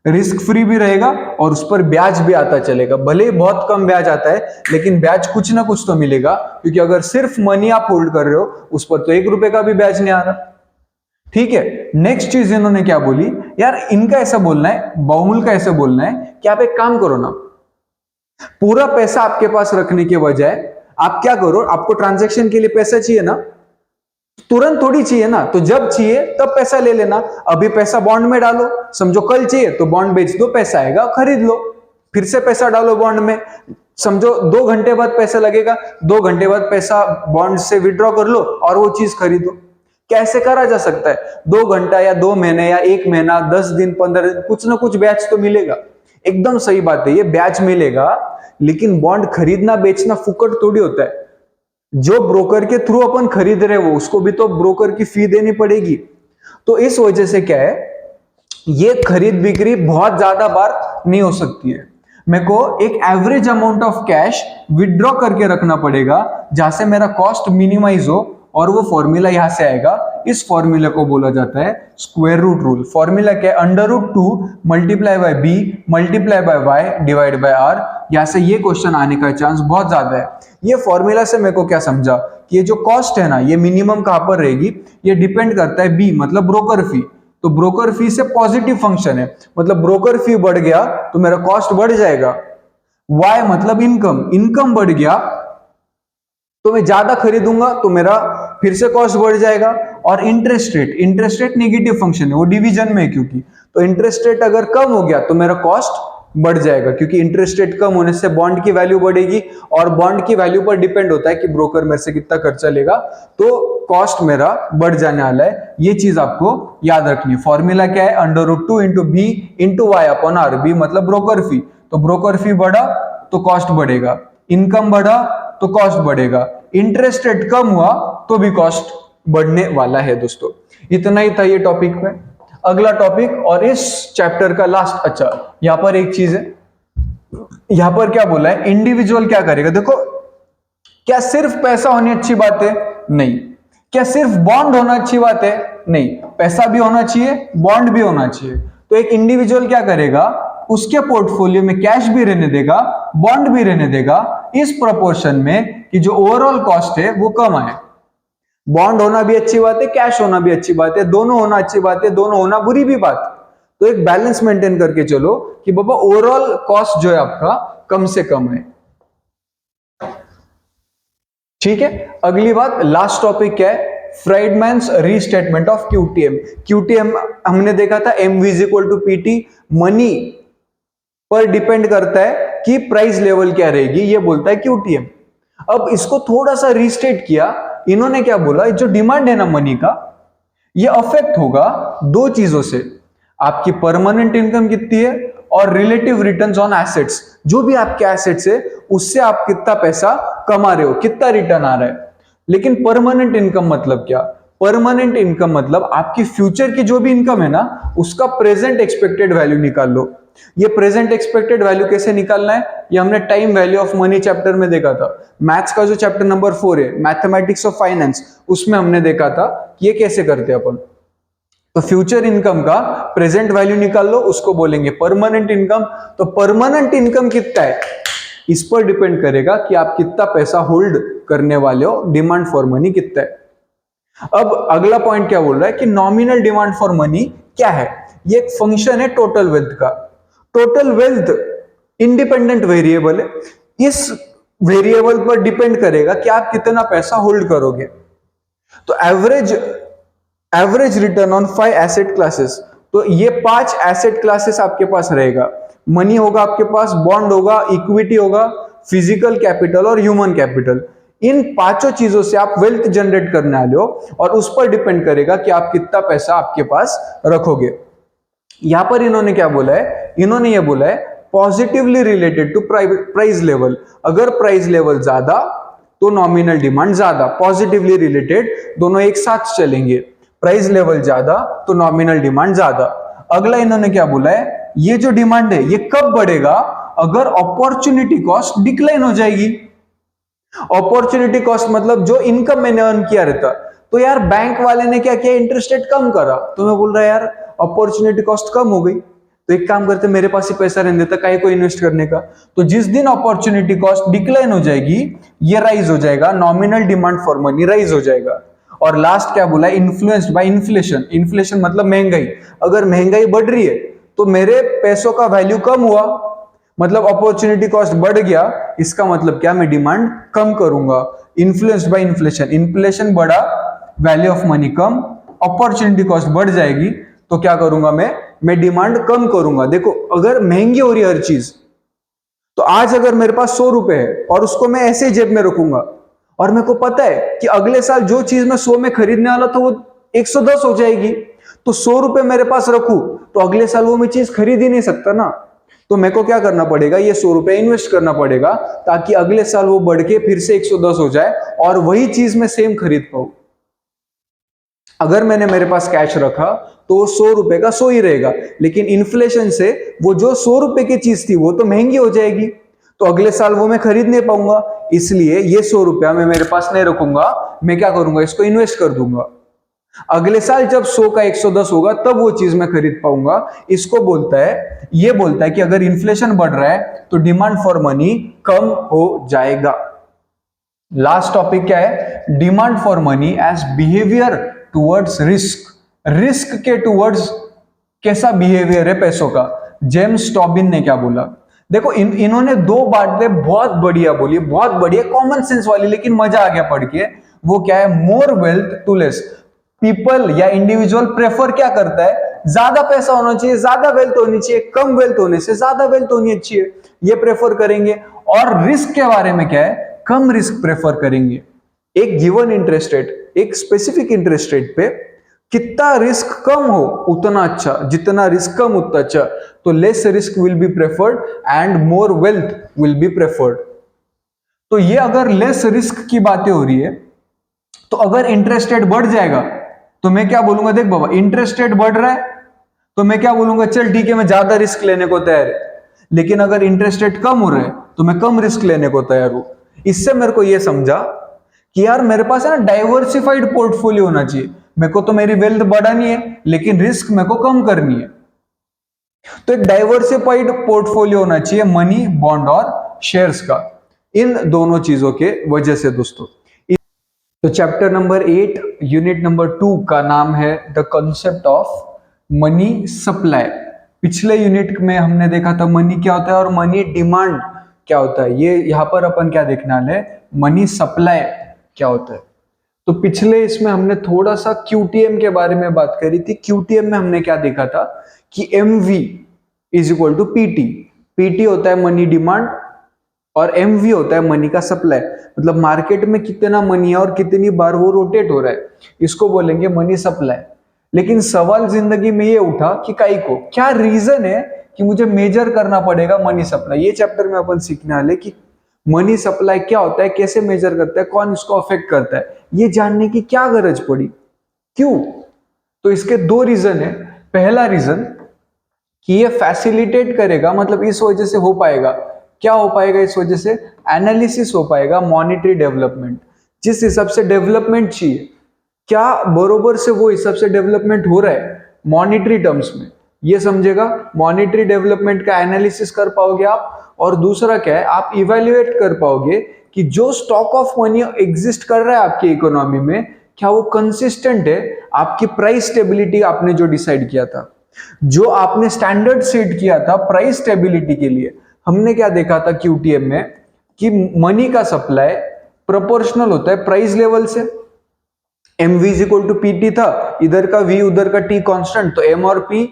रिस्क फ्री भी रहेगा और उस पर ब्याज भी आता चलेगा। भले ही बहुत कम ब्याज आता है लेकिन ब्याज कुछ ना कुछ तो मिलेगा, क्योंकि अगर सिर्फ मनी आप होल्ड कर रहे हो उस पर तो 1 रुपए का भी ब्याज नहीं आ रहा। ठीक है, नेक्स्ट चीज इन्होंने क्या बोली, यार इनका ऐसा बोलना है, बाउमुल का ऐसा बोलना है कि आप एक काम करो ना, पूरा पैसा आपके पास रखने के बजाय आप क्या करो, आपको ट्रांजैक्शन के लिए पैसा चाहिए ना, तुरंत थोड़ी चाहिए ना, तो जब चाहिए तब पैसा ले लेना। अभी पैसा बॉन्ड में डालो, समझो कल चाहिए तो बॉन्ड बेच दो, पैसा आएगा खरीद लो, फिर से पैसा डालो बॉन्ड में, समझो 2 घंटे बाद पैसा लगेगा, 2 घंटे बाद पैसा बॉन्ड से विड्रॉ कर लो और वो चीज खरीदो। कैसे करा जा सकता है? 2 घंटा या 2 महीने या 1 महीना, 10 दिन, 15 दिन, कुछ ना कुछ ब्याज तो मिलेगा। एकदम सही बात है, ये ब्याज मिलेगा, लेकिन बॉन्ड खरीदना बेचना फुकट थोड़ी होता है। जो ब्रोकर के थ्रू अपन खरीद रहे हो उसको भी तो ब्रोकर की फी देनी पड़ेगी। तो इस वजह से क्या है, ये खरीद बिक्री बहुत ज्यादा बार नहीं हो सकती है। मेरे को एक average amount of cash withdraw करके रखना पड़ेगा जहां से मेरा कॉस्ट मिनिमाइज हो, और वो फॉर्मूला यहां से आएगा। इस फॉर्मूला को बोला जाता है स्क्वायर रूट रूल। फॉर्मूला क्या है? √2 multiply by B multiply by Y divide by R. यहां से ये क्वेश्चन आने का चांस बहुत ज्यादा है। ये फॉर्मूला से मेरे को क्या समझा कि ये जो कॉस्ट है ना, ये मिनिमम कहां पर रहेगी, ये डिपेंड करता है बी मतलब ब्रोकर फी। तो ब्रोकर फी से पॉजिटिव फंक्शन है, मतलब ब्रोकर फी बढ़ गया तो मेरा कॉस्ट बढ़ जाएगा। वाई मतलब इनकम, इनकम बढ़ गया तो मैं ज्यादा खरीदूंगा तो मेरा फिर से कॉस्ट बढ़ जाएगा। और इंटरेस्ट रेट नेगेटिव फंक्शन है, वो डिवीजन में है क्योंकि, तो इंटरेस्ट रेट अगर कम हो गया तो मेरा कॉस्ट बढ़ जाएगा, क्योंकि इंटरेस्ट रेट कम होने से बॉन्ड की वैल्यू बढ़ेगी और बॉन्ड की वैल्यू पर डिपेंड होता है कि ब्रोकर मेरे से कितना खर्चा लेगा, तो कॉस्ट मेरा बढ़ जाने वाला है। ये चीज आपको याद रखनी है। फॉर्मूला क्या है, √2 into B into Y upon R. B मतलब ब्रोकर फी, तो ब्रोकर फी बढ़ा तो कॉस्ट बढ़ेगा, इनकम बढ़ा तो कॉस्ट बढ़ेगा, इंटरेस्ट रेट कम हुआ तो भी कॉस्ट बढ़ने वाला है। दोस्तों इतना ही था ये टॉपिक में। अगला टॉपिक और इस चैप्टर का लास्ट, अच्छा यहां पर एक चीज है, यहां पर क्या बोला है, इंडिविजुअल क्या करेगा। देखो, क्या सिर्फ पैसा होनी अच्छी बात है? नहीं। क्या सिर्फ बॉन्ड होना अच्छी बात है? नहीं। पैसा भी होना चाहिए, बॉन्ड भी होना चाहिए। तो एक इंडिविजुअल क्या करेगा, उसके पोर्टफोलियो में कैश भी रहने देगा, बॉन्ड भी रहने देगा, इस प्रोपोर्शन में कि जो ओवरऑल कॉस्ट है वो कम आए। बॉन्ड होना भी अच्छी बात है, कैश होना भी अच्छी बात है, दोनों होना अच्छी बात है, दोनों होना बुरी भी बात है। तो एक बैलेंस मेंटेन करके चलो कि बाबा ओवरऑल कॉस्ट जो है आपका कम से कम है। ठीक है, अगली बात, लास्ट टॉपिक क्या है, फ्राइडमैन्स रीस्टेटमेंट ऑफ क्यूटीएम। क्यूटीएम हमने देखा था, MV is equal to PT, money पर डिपेंड करता है कि प्राइस लेवल क्या रहेगी, ये बोलता है क्यूटीएम। अब इसको थोड़ा सा रीस्टेट किया, इन्होंने क्या बोला, जो डिमांड है ना मनी का, ये अफेक्ट होगा दो चीजों से, आपकी परमानेंट इनकम कितनी है और रिलेटिव रिटर्न्स ऑन एसेट्स। जो भी आपके एसेट्स है उससे आप कितना पैसा कमा रहे हो, कितना रिटर्न आ रहा है। लेकिन परमानेंट इनकम मतलब क्या? परमानेंट इनकम मतलब आपकी फ्यूचर की जो भी इनकम है ना, उसका प्रेजेंट एक्सपेक्टेड वैल्यू निकाल लो। ये प्रेजेंट एक्सपेक्टेड वैल्यू कैसे निकालना है, ये हमने time value of money chapter में देखा था। मैथ्स का जो चैप्टर नंबर 4 है, मैथमेटिक्स ऑफ फाइनेंस, उसमें हमने देखा था कि ये कैसे करते हैं अपन। तो फ्यूचर इनकम का प्रेजेंट वैल्यू निकाल लो, उसको बोलेंगे परमानेंट इनकम। तो परमानेंट इनकम कितना है, इस पर डिपेंड करेगा कि आप कितना पैसा होल्ड करने वाले हो, डिमांड फॉर मनी कितना है। अब अगला पॉइंट क्या बोल रहा है कि नॉमिनल डिमांड फॉर मनी क्या है? ये एक फंक्शन है टोटल वेल्थ का। टोटल वेल्थ इंडिपेंडेंट वेरिएबल है, इस वेरिएबल पर डिपेंड करेगा कि आप कितना पैसा होल्ड करोगे। तो average return on 5 asset classes, तो ये 5 एसेट क्लासेस आपके पास रहेगा। मनी होगा आपके पास, बॉन्ड होगा, इक्विटी होगा, फिजिकल कैपिटल और ह्यूमन कैपिटल। इन पांचों चीजों से आप वेल्थ जनरेट करने वाले हो और उस पर डिपेंड करेगा कि आप कितना पैसा आपके पास रखोगे। यहां पर इन्होंने क्या बोला है, इन्होंने ये बोला है positively related to price level. अगर प्राइस लेवल ज्यादा तो नॉमिनल डिमांड ज्यादा, पॉजिटिवली रिलेटेड दोनों एक साथ चलेंगे। प्राइस लेवल ज्यादा तो नॉमिनल डिमांड ज्यादा। अगला इन्होंने क्या बोला है, ये जो डिमांड है ये कब बढ़ेगा, अगर अपॉर्चुनिटी कॉस्ट डिक्लाइन हो जाएगी। अपॉर्चुनिटी कॉस्ट मतलब जो इनकम मैंने अर्न किया रहता, तो यार बैंक वाले ने क्या किया, इंटरेस्ट रेट कम करा, तो मैं बोल रहा यार अपॉर्चुनिटी कॉस्ट कम हो गई, तो एक काम करते मेरे पास ही पैसा रहने देता, काहे को इन्वेस्ट करने का। तो जिस दिन अपॉर्चुनिटी कॉस्ट डिक्लाइन हो जाएगी, ये राइज हो जाएगा, nominal demand for money rise हो जाएगा। और लास्ट क्या बोला, इन्फ्लुएंस्ड बाय इन्फ्लेशन। इन्फ्लेशन मतलब महंगाई। अगर महंगाई बढ़ रही है तो मेरे पैसों का वैल्यू कम हुआ, मतलब अपॉर्चुनिटी कॉस्ट बढ़ गया, इसका मतलब क्या, मैं डिमांड कम करूंगा। इन्फ्लुएंस्ड बाय इन्फ्लेशन, इन्फ्लेशन बढ़ा, value of money come, opportunity cost बढ़ जाएगी, तो क्या करूंगा मैं डिमांड कम करूंगा। देखो, अगर महंगी हो रही है हर चीज, तो आज अगर मेरे पास 100 रुपए है और उसको मैं ऐसे जेब में रखूंगा, और मेरे को पता है कि अगले साल जो चीज मैं 100 में खरीदने वाला था वो 110 हो जाएगी, तो 100 रुपए मेरे पास रखूं तो अगले साल वो मैं चीज खरीद ही नहीं सकता ना। तो मेरे को क्या करना पड़ेगा, ये 100 रुपए इन्वेस्ट करना पड़ेगा, ताकि अगले साल वो बढ़ के फिर से 110 हो जाए और वही चीज मैं सेम खरीद पाऊं। अगर मैंने मेरे पास कैश रखा तो वो 100 रुपए का 100 ही रहेगा, लेकिन इन्फ्लेशन से वो जो 100 रुपए की चीज थी वो तो महंगी हो जाएगी, तो अगले साल वो मैं खरीद नहीं पाऊंगा। इसलिए ये 100 रुपया मैं मेरे पास नहीं रखूंगा, मैं क्या करूंगा, इसको इन्वेस्ट कर दूंगा। अगले साल जब 100 का 110 होगा तब वो चीज मैं खरीद पाऊंगा। इसको बोलता है, ये बोलता है कि अगर इन्फ्लेशन बढ़ रहा है तो डिमांड फॉर मनी कम हो जाएगा। लास्ट टॉपिक क्या है, demand for money as behaviour towards risk. Risk के टुवर्ड्स कैसा बिहेवियर है पैसों का। जेम्स टॉबिन ने क्या बोला, देखो इन्होंने दो बातें बहुत बढ़िया बोली, बहुत बढ़िया कॉमन सेंस वाली, लेकिन मजा आ गया पढ़ के। वो क्या है, more wealth to less. People या इंडिविजुअल प्रेफर क्या करता है, ज्यादा पैसा होना चाहिए, ज्यादा वेल्थ होनी चाहिए, कम वेल्थ होने से ज्यादा वेल्थ होनी चाहिए, ये प्रेफर करेंगे। और रिस्क के बारे में क्या है, कम रिस्क प्रेफर करेंगे। एक गिवन इंटरेस्ट रेट, एक स्पेसिफिक इंटरेस्ट रेट पे कितना रिस्क कम हो उतना अच्छा, जितना रिस्क कम उतना अच्छा, तो less risk will be preferred and more wealth will be preferred. तो ये अगर लेस रिस्क की बातें हो रही है, तो अगर इंटरेस्ट रेट बढ़ जाएगा तो मैं क्या बोलूंगा, देख बाबा इंटरेस्ट रेट बढ़ रहा है तो मैं क्या बोलूंगा, चल ठीक है मैं ज्यादा रिस्क लेने को तैयार है। लेकिन अगर इंटरेस्ट रेट कम हो रहा है तो मैं कम रिस्क लेने को तैयार हूं। इससे मेरे को यह समझा कि यार मेरे पास है ना डाइवर्सिफाइड पोर्टफोलियो होना चाहिए। मेरे को तो मेरी वेल्थ बढ़ानी है लेकिन रिस्क मेरे को कम करनी है, तो एक डाइवर्सिफाइड पोर्टफोलियो होना चाहिए मनी, बॉन्ड और शेयर्स का। इन दोनों चीजों के वजह से दोस्तों, तो चैप्टर नंबर 8 यूनिट नंबर 2 का नाम है the concept of money supply. पिछले यूनिट में हमने देखा था मनी क्या होता है और मनी डिमांड क्या होता है। ये यहां पर अपन क्या देखने वाले हैं, मनी सप्लाई क्या होता है। तो पिछले इसमें हमने थोड़ा सा क्यूटीएम के बारे में बात करी थी। क्यूटीएम में हमने क्या देखा था कि MV is equal to PT. PT होता है मनी डिमांड और एमवी होता है मनी का सप्लाई, मतलब मार्केट में कितना मनी है और कितनी बार वो रोटेट हो रहा है, इसको बोलेंगे मनी सप्लाई। लेकिन सवाल जिंदगी में ये उठा कि काई को क्या रीजन है कि मुझे मेजर करना पड़ेगा मनी सप्लाई। ये चैप्टर में अपन सीखने वाले कि मनी सप्लाई क्या होता है, कैसे मेजर करता है, कौन इसको अफेक्ट करता है, ये जानने की क्या गरज पड़ी, क्यों। तो इसके दो रीजन है। पहला रीजन कि ये फैसिलिटेट करेगा, मतलब इस वजह से हो पाएगा, क्या हो पाएगा इस वजह से, एनालिसिस हो पाएगा मॉनेटरी डेवलपमेंट। जिस हिसाब से डेवलपमेंट चाहिए क्या बरोबर से वो हिसाब से डेवलपमेंट हो रहा है मॉनेटरी टर्म्स में, ये समझेगा। मॉनेटरी डेवलपमेंट का एनालिसिस कर पाओगे आप। और दूसरा क्या है, आप इवेल्युएट कर पाओगे कि जो स्टॉक ऑफ मनी एग्जिस्ट कर रहा है आपकी इकोनॉमी में, क्या वो कंसिस्टेंट है। आपकी प्राइस स्टेबिलिटी आपने जो डिसाइड किया था, जो आपने स्टैंडर्ड सेट किया था प्राइस स्टेबिलिटी के लिए, हमने क्या देखा था क्यूटीएम में कि मनी का सप्लाई प्रोपोर्शनल होता है प्राइस लेवल से। M V is equal to PT था, इधर का वी उधर का टी कांस्टेंट, तो एम और पी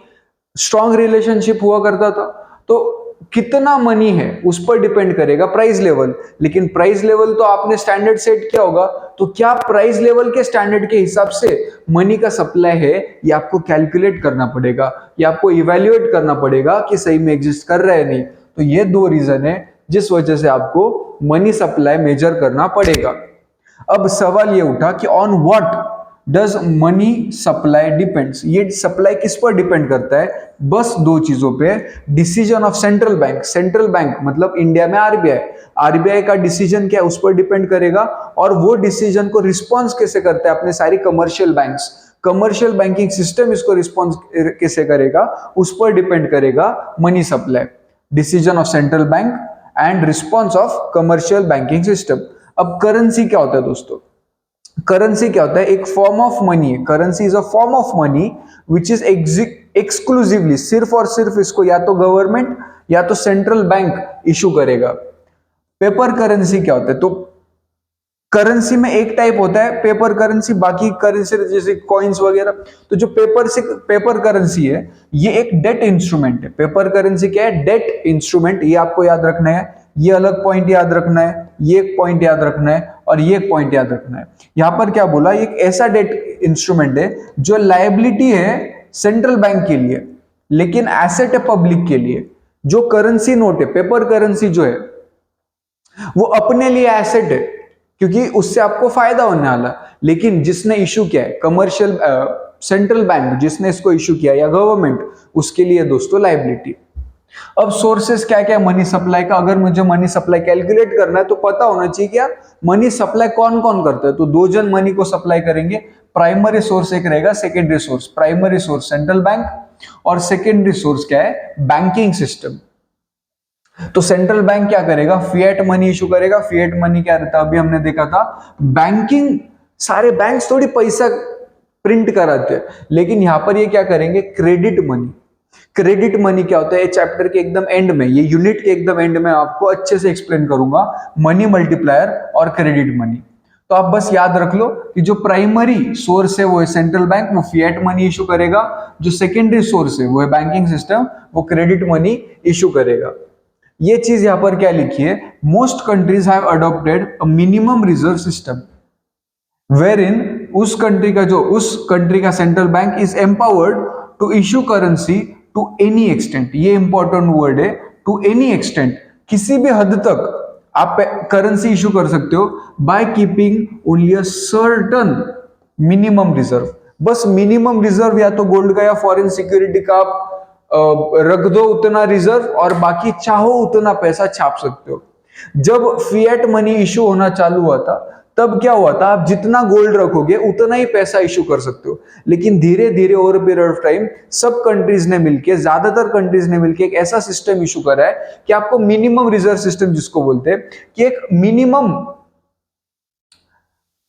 स्ट्रॉन्ग रिलेशनशिप हुआ करता था। तो कितना मनी है उस पर डिपेंड करेगा प्राइस लेवल। लेकिन प्राइस लेवल तो आपने स्टैंडर्ड सेट किया होगा, तो क्या प्राइस लेवल के स्टैंडर्ड के हिसाब से मनी का सप्लाई है, ये आपको कैलकुलेट करना पड़ेगा, ये आपको इवेल्युएट करना पड़ेगा कि सही में एग्जिस्ट कर रहा है नहीं। तो ये दो रीजन है जिस वजह से आपको मनी सप्लाई मेजर करना पड़ेगा। अब सवाल ये उठा कि on what does money supply depends. ये सप्लाई किस पर डिपेंड करता है, बस दो चीजों पे, decision of central bank. Central bank मतलब इंडिया में आरबीआई, आरबीआई का डिसीजन क्या है उस पर डिपेंड करेगा। और वो डिसीजन को रिस्पॉन्स कैसे करता है अपने सारी commercial banks, commercial banking system इसको रिस्पॉन्स कैसे करेगा उस पर डिपेंड करेगा money supply. Decision of central bank and response of commercial banking system. अब करेंसी क्या होता है दोस्तों, करेंसी क्या होता है, एक फॉर्म ऑफ मनी है। Currency is a form of money which is exclusively, सिर्फ और सिर्फ इसको या तो गवर्नमेंट या तो सेंट्रल बैंक इशू करेगा। पेपर करेंसी क्या होता है, तो करेंसी में एक टाइप होता है पेपर करेंसी, बाकी करेंसी जैसे कॉइन्स वगैरह। तो जो पेपर करेंसी है ये एक डेट इंस्ट्रूमेंट है। पेपर करेंसी क्या है, डेट इंस्ट्रूमेंट। ये आपको याद रखना है, ये अलग पॉइंट याद रखना है, ये एक पॉइंट याद रखना है और ये एक पॉइंट याद रखना है। यहां पर क्या बोला, एक ऐसा डेट इंस्ट्रूमेंट है जो लायबिलिटी है सेंट्रल बैंक के लिए लेकिन एसेट है पब्लिक के लिए। जो करेंसी नोट है, पेपर करेंसी जो है वो अपने लिए एसेट है क्योंकि उससे आपको फायदा होने वाला, लेकिन जिसने इशू किया है कमर्शियल सेंट्रल बैंक जिसने इसको इशू किया या गवर्नमेंट, उसके लिए दोस्तों लायबिलिटी। अब सोर्सेस क्या क्या मनी सप्लाई का, अगर मुझे मनी सप्लाई कैलकुलेट करना है तो पता होना चाहिए कि यार मनी सप्लाई कौन कौन करता है। तो दो जन मनी को सप्लाई करेंगे, प्राइमरी सोर्स एक रहेगा, secondary source. Primary source central bank और सेकेंडरी सोर्स क्या है, बैंकिंग सिस्टम। तो सेंट्रल बैंक क्या करेगा, फिएट मनी इशू करेगा। फिएट मनी क्या रहता है, अभी हमने देखा था बैंकिंग, सारे बैंक्स थोड़ी पैसा प्रिंट कराते हैं, लेकिन यहां पर ये क्या करेंगे, क्रेडिट मनी। क्रेडिट मनी क्या होता है, चैप्टर के एकदम एंड में, ये यूनिट के एकदम एंड में आपको अच्छे से एक्सप्लेन करूंगा, मनी मल्टीप्लायर और क्रेडिट मनी। तो तो आप बस याद रख लो कि जो प्राइमरी सोर्स है वो है सेंट्रल बैंक, वो फिएट मनी इशू करेगा। जो सेकेंडरी सोर्स है वो है बैंकिंग सिस्टम, वो क्रेडिट मनी इशू करेगा। ये चीज यहां पर क्या लिखी है, most countries have adopted a minimum reserve system wherein उस कंट्री का central bank is empowered to issue currency to any extent. ये इंपॉर्टेंट वर्ड है, टू एनी एक्सटेंट, किसी भी हद तक आप करेंसी इशू कर सकते हो by keeping only a certain minimum reserve. बस मिनिमम रिजर्व या तो गोल्ड का या फॉरेन सिक्योरिटी का आप रख दो उतना रिजर्व, और बाकी चाहो उतना पैसा छाप सकते हो। जब फिएट मनी इशू होना चालू हुआ था तब क्या हुआ था, आप जितना गोल्ड रखोगे उतना ही पैसा इशू कर सकते हो। लेकिन धीरे धीरे ओवर पीरियड ऑफ टाइम सब कंट्रीज ने मिलकर, ज्यादातर कंट्रीज ने मिलकर एक ऐसा सिस्टम इशू करा है कि आपको मिनिमम रिजर्व सिस्टम जिसको बोलते हैं, कि एक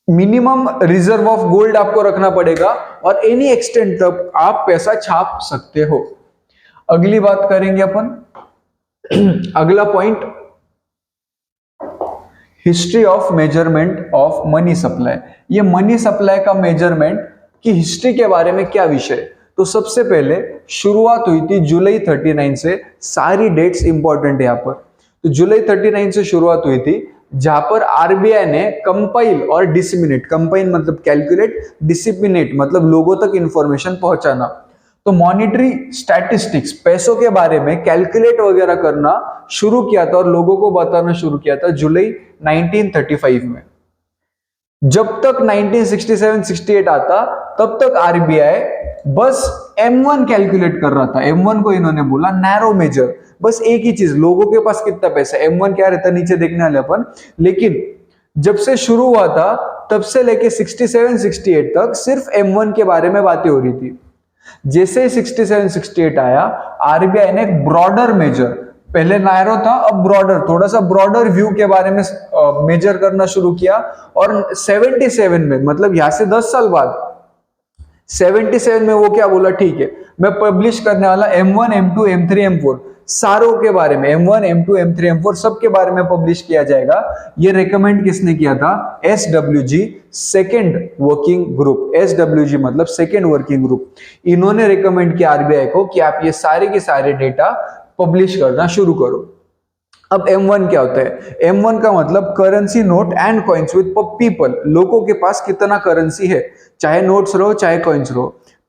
मिनिमम रिजर्व ऑफ गोल्ड आपको रखना पड़ेगा और एनी एक्सटेंट तक आप पैसा छाप सकते हो। अगली बात करेंगे अपन अगला point, history of measurement of money supply. ये मनी सप्लाई का मेजरमेंट की हिस्ट्री के बारे में क्या विषय। तो सबसे पहले शुरुआत हुई थी जुलाई 39 से, सारी डेट्स इंपॉर्टेंट है यहाँ पर। तो जुलाई 39 से शुरुआत हुई थी, जहां पर आरबीआई ने कंपाइल और डिसिमिनेट, कंपाइल मतलब कैलकुलेट, डिसिमिनेट मतलब लोगों तक इंफॉर्मेशन पहुंचाना। तो मॉनिटरी स्टैटिस्टिक्स, पैसों के बारे में कैलकुलेट वगैरह करना शुरू किया था और लोगों को बताना शुरू किया था जुलाई 1935 में। जब तक 1967-68 आता तब तक आरबीआई बस M1 कैलकुलेट कर रहा था। M1 को इन्होंने बोला नैरो मेजर, बस एक ही चीज, लोगों के पास कितना पैसा। M1 क्या रहता नीचे देखने वाले अपन, लेकिन जब से शुरू हुआ था तब से लेके 67-68 तक सिर्फ M1 के बारे में बातें हो रही थी। जैसे 67-68 आया, आरबीआई ने एक ब्रॉडर मेजर, पहले नैरो था अब ब्रॉडर, थोड़ा सा ब्रॉडर व्यू के बारे में मेजर करना शुरू किया। और 77 में, मतलब यहां से 10 साल बाद 77 में वो क्या बोला, ठीक है मैं पब्लिश करने वाला M1, M2, M3, M4 सारों के बारे में, M1, M2, M3, M4 सब के बारे में पब्लिश किया जाएगा। ये रेकमेंड किसने किया था, SWG, second working group. SWG मतलब सेकेंड वर्किंग ग्रुप, इन्होंने रेकमेंड किया आरबीआई को कि आप ये सारे के सारे डेटा पब्लिश करना शुरू करो। अब M1 क्या होता है, M1 का मतलब currency note and coins with people, लोगों के पास कितना करेंसी है, चाहे नोट्स रहो चाहे कॉइन्स रहो,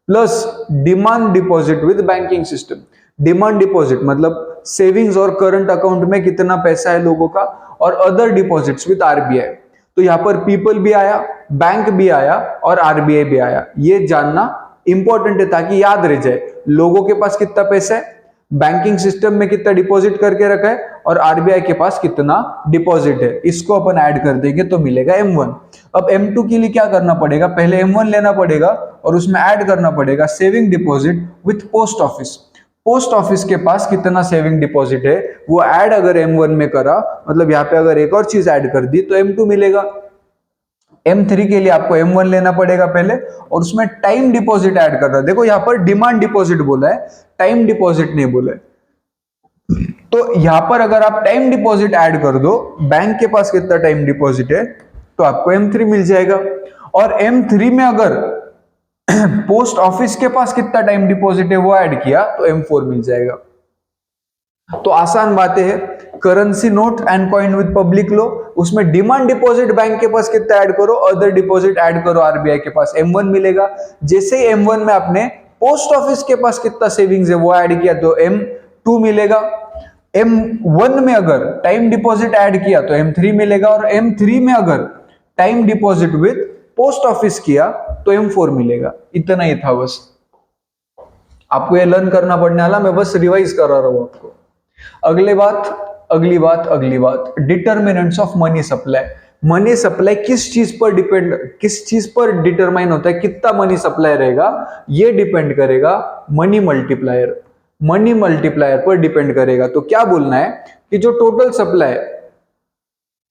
plus demand deposit with banking system. Demand deposit मतलब सेविंग्स और करंट अकाउंट में कितना पैसा है लोगों का, और अदर डिपॉजिट्स विद आरबीआई। तो यहां पर पीपल भी आया, बैंक भी आया और आरबीआई भी आया। ये जानना इंपॉर्टेंट है ताकि याद रह जाए लोगों के पास कितना पैसा है, बैंकिंग सिस्टम में कितना डिपॉजिट करके रखा है, और आरबीआई के पास कितना डिपॉजिट है। इसको अपन ऐड कर देंगे तो मिलेगा M1। अब M2 के लिए क्या करना पड़ेगा, पहले M1 लेना पड़ेगा और उसमें ऐड करना पड़ेगा saving deposit with post office. Post office के पास कितना सेविंग डिपॉजिट है वो ऐड अगर M1 में करा, मतलब यहाँ पे अगर एक और चीज ऐड कर दी तो M2 मिलेगा। M3 के लिए आपको M1 लेना पड़ेगा पहले, और उसमें टाइम डिपॉजिट ऐड कर रहा है। देखो यहाँ पर डिमांड डिपॉजिट बोला है, टाइम डिपॉजिट नहीं बोला है। तो यहां पर अगर आप टाइम डिपॉजिट ऐड कर दो, बैंक के पास कितना टाइम डिपॉजिट है तो आपको M3 मिल जाएगा। और M3 में अगर पोस्ट ऑफिस के पास कितना टाइम डिपॉजिट है वो ऐड किया तो M4 मिल जाएगा। तो आसान बातें है, currency note and coin with public लो, उसमें डिमांड डिपॉजिट बैंक के पास कितना ऐड करो, अदर डिपॉजिट ऐड करो, आरबीआई के पास M1 मिलेगा। जैसे ही M1 में आपने पोस्ट ऑफिस के पास कितना सेविंग्स है वो ऐड किया तो M2 मिलेगा। M1 में अगर टाइम डिपॉजिट ऐड किया तो M3 मिलेगा, और M3 में अगर time deposit with post office किया तो M4 मिलेगा। इतना ही था बस, आपको ये लर्न करना पड़ने वाला, मैं बस रिवाइज करा रहा हूं आपको। अगली बात determinants of money supply. Money supply किस चीज पर डिटरमाइन होता है, कितना मनी सप्लाई रहेगा, ये डिपेंड करेगा मनी मल्टीप्लायर पर डिपेंड करेगा। तो क्या बोलना है कि जो टोटल सप्लाई है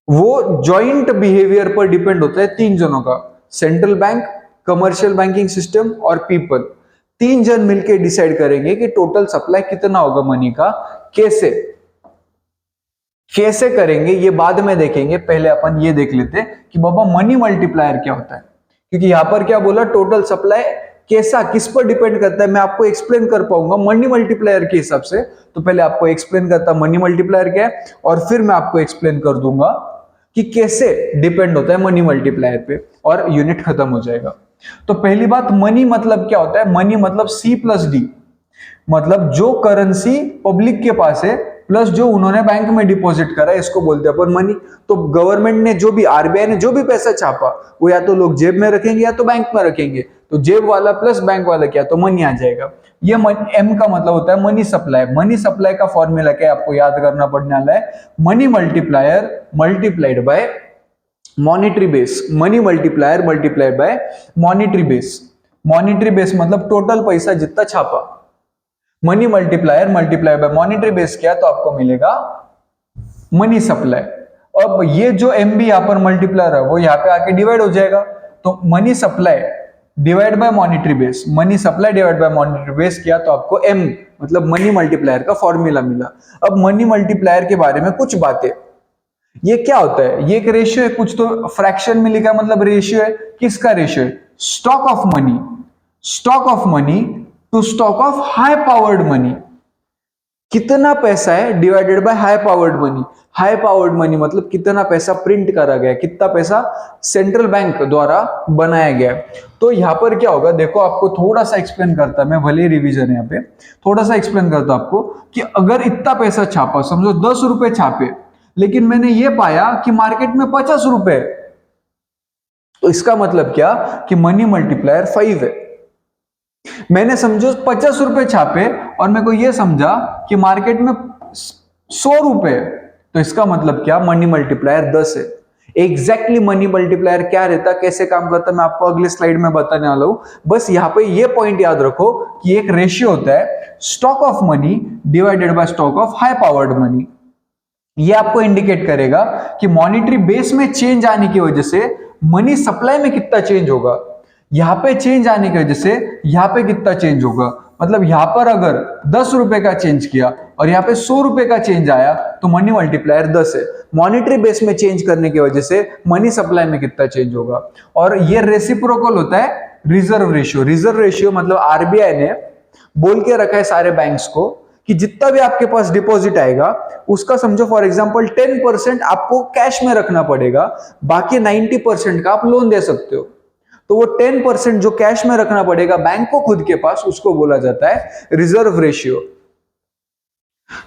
वो जॉइंट बिहेवियर पर डिपेंड होता है तीन जनों का, central bank, commercial banking system और पीपल। तीन जन मिलकर डिसाइड करेंगे कि टोटल सप्लाई कितना होगा मनी का। कैसे, कैसे करेंगे ये बाद में देखेंगे, पहले अपन ये देख लेते हैं कि बाबा मनी मल्टीप्लायर क्या होता है। क्योंकि यहां पर क्या बोला, टोटल सप्लाई कैसा, किस पर डिपेंड करता है, मैं आपको एक्सप्लेन कर पाऊंगा मनी मल्टीप्लायर के हिसाब से। तो पहले आपको एक्सप्लेन करता मनी मल्टीप्लायर क्या है, और फिर मैं आपको एक्सप्लेन कर दूंगा कि कैसे डिपेंड होता है मनी मल्टीप्लायर पे, और यूनिट खत्म हो जाएगा। तो पहली बात, मनी मतलब क्या होता है? मनी मतलब C+D, मतलब जो करेंसी पब्लिक के पास है प्लस जो उन्होंने बैंक में डिपॉजिट करा है, इसको बोलते हैं अपन मनी। तो गवर्नमेंट ने जो भी, आरबीआई ने जो भी पैसा छापा, वो या तो लोग जेब में रखेंगे या तो बैंक में रखेंगे। तो जेब वाला प्लस बैंक वाला क्या, तो मनी आ जाएगा। ये एम का मतलब होता है मनी सप्लाई। मनी सप्लाई का फॉर्मूला क्या है, आपको याद करना पड़ने वाला है, money multiplier multiplied by monetary base. Money multiplier multiplied by monetary base. Monetary base मतलब टोटल पैसा जितना छापा, money multiplier multiply by monetary base किया तो आपको मिलेगा मनी सप्लाई। अब ये जो एमबी यहां पर मल्टीप्लायर है वो यहां पे आके डिवाइड हो जाएगा, तो money supply divide by monetary base, money supply divide by monetary base किया तो आपको एम मतलब मनी मल्टीप्लायर का फॉर्मूला मिला। अब मनी मल्टीप्लायर के बारे में कुछ बातें, ये क्या होता है, ये एक रेशियो है, कुछ तो फ्रैक्शन में लिखा मतलब रेशियो है। किसका रेशियो है? Stock of money, stock of money to stock of high powered money. कितना पैसा है divided by high powered money. High powered money मतलब कितना पैसा प्रिंट करा गया, कितना पैसा सेंट्रल बैंक द्वारा बनाया गया। तो यहां पर क्या होगा, देखो आपको थोड़ा सा एक्सप्लेन करता, मैं भले रिवीजन यहाँ पे थोड़ा सा एक्सप्लेन करता आपको कि अगर इतना पैसा छापा, समझो 10 रुपए छापे, लेकिन मैंने ये पाया कि मार्केट में 50 रुपए, तो इसका मतलब क्या कि मनी मल्टीप्लायर 5 है। मैंने समझो 50 रुपए छापे और मेरे को यह समझा कि मार्केट में 100 रुपए, तो इसका मतलब क्या, मनी मल्टीप्लायर 10 है। एग्जैक्टली मनी मल्टीप्लायर क्या रहता, कैसे काम करता, मैं आपको अगले स्लाइड में बताने वाला हूं। बस यहां पे ये पॉइंट याद रखो कि एक रेशियो होता है stock of money divided by stock of high powered money. ये आपको इंडिकेट करेगा कि मॉनिटरी बेस में चेंज आने की वजह से मनी सप्लाई में कितना चेंज होगा, यहां पे चेंज आने की वजह से यहां पे कितना चेंज होगा। मतलब यहां पर अगर 10 रुपए का चेंज किया और यहां पे 100 रुपए का चेंज आया तो मनी मल्टीप्लायर 10 है। मॉनिटरी बेस में चेंज करने की वजह से मनी सप्लाई में कितना चेंज होगा। और ये रेसिप्रोकल होता है रिजर्व रेशियो। रिजर्व रेशियो मतलब आरबीआई ने बोल के रखा है सारे बैंक्स को कि जितना भी आपके पास डिपॉजिट आएगा उसका समझो फॉर एग्जांपल 10% आपको कैश में रखना पड़ेगा, बाकी 90% का आप लोन दे सकते हो। तो वो 10% जो कैश में रखना पड़ेगा बैंक को खुद के पास, उसको बोला जाता है रिजर्व रेशियो।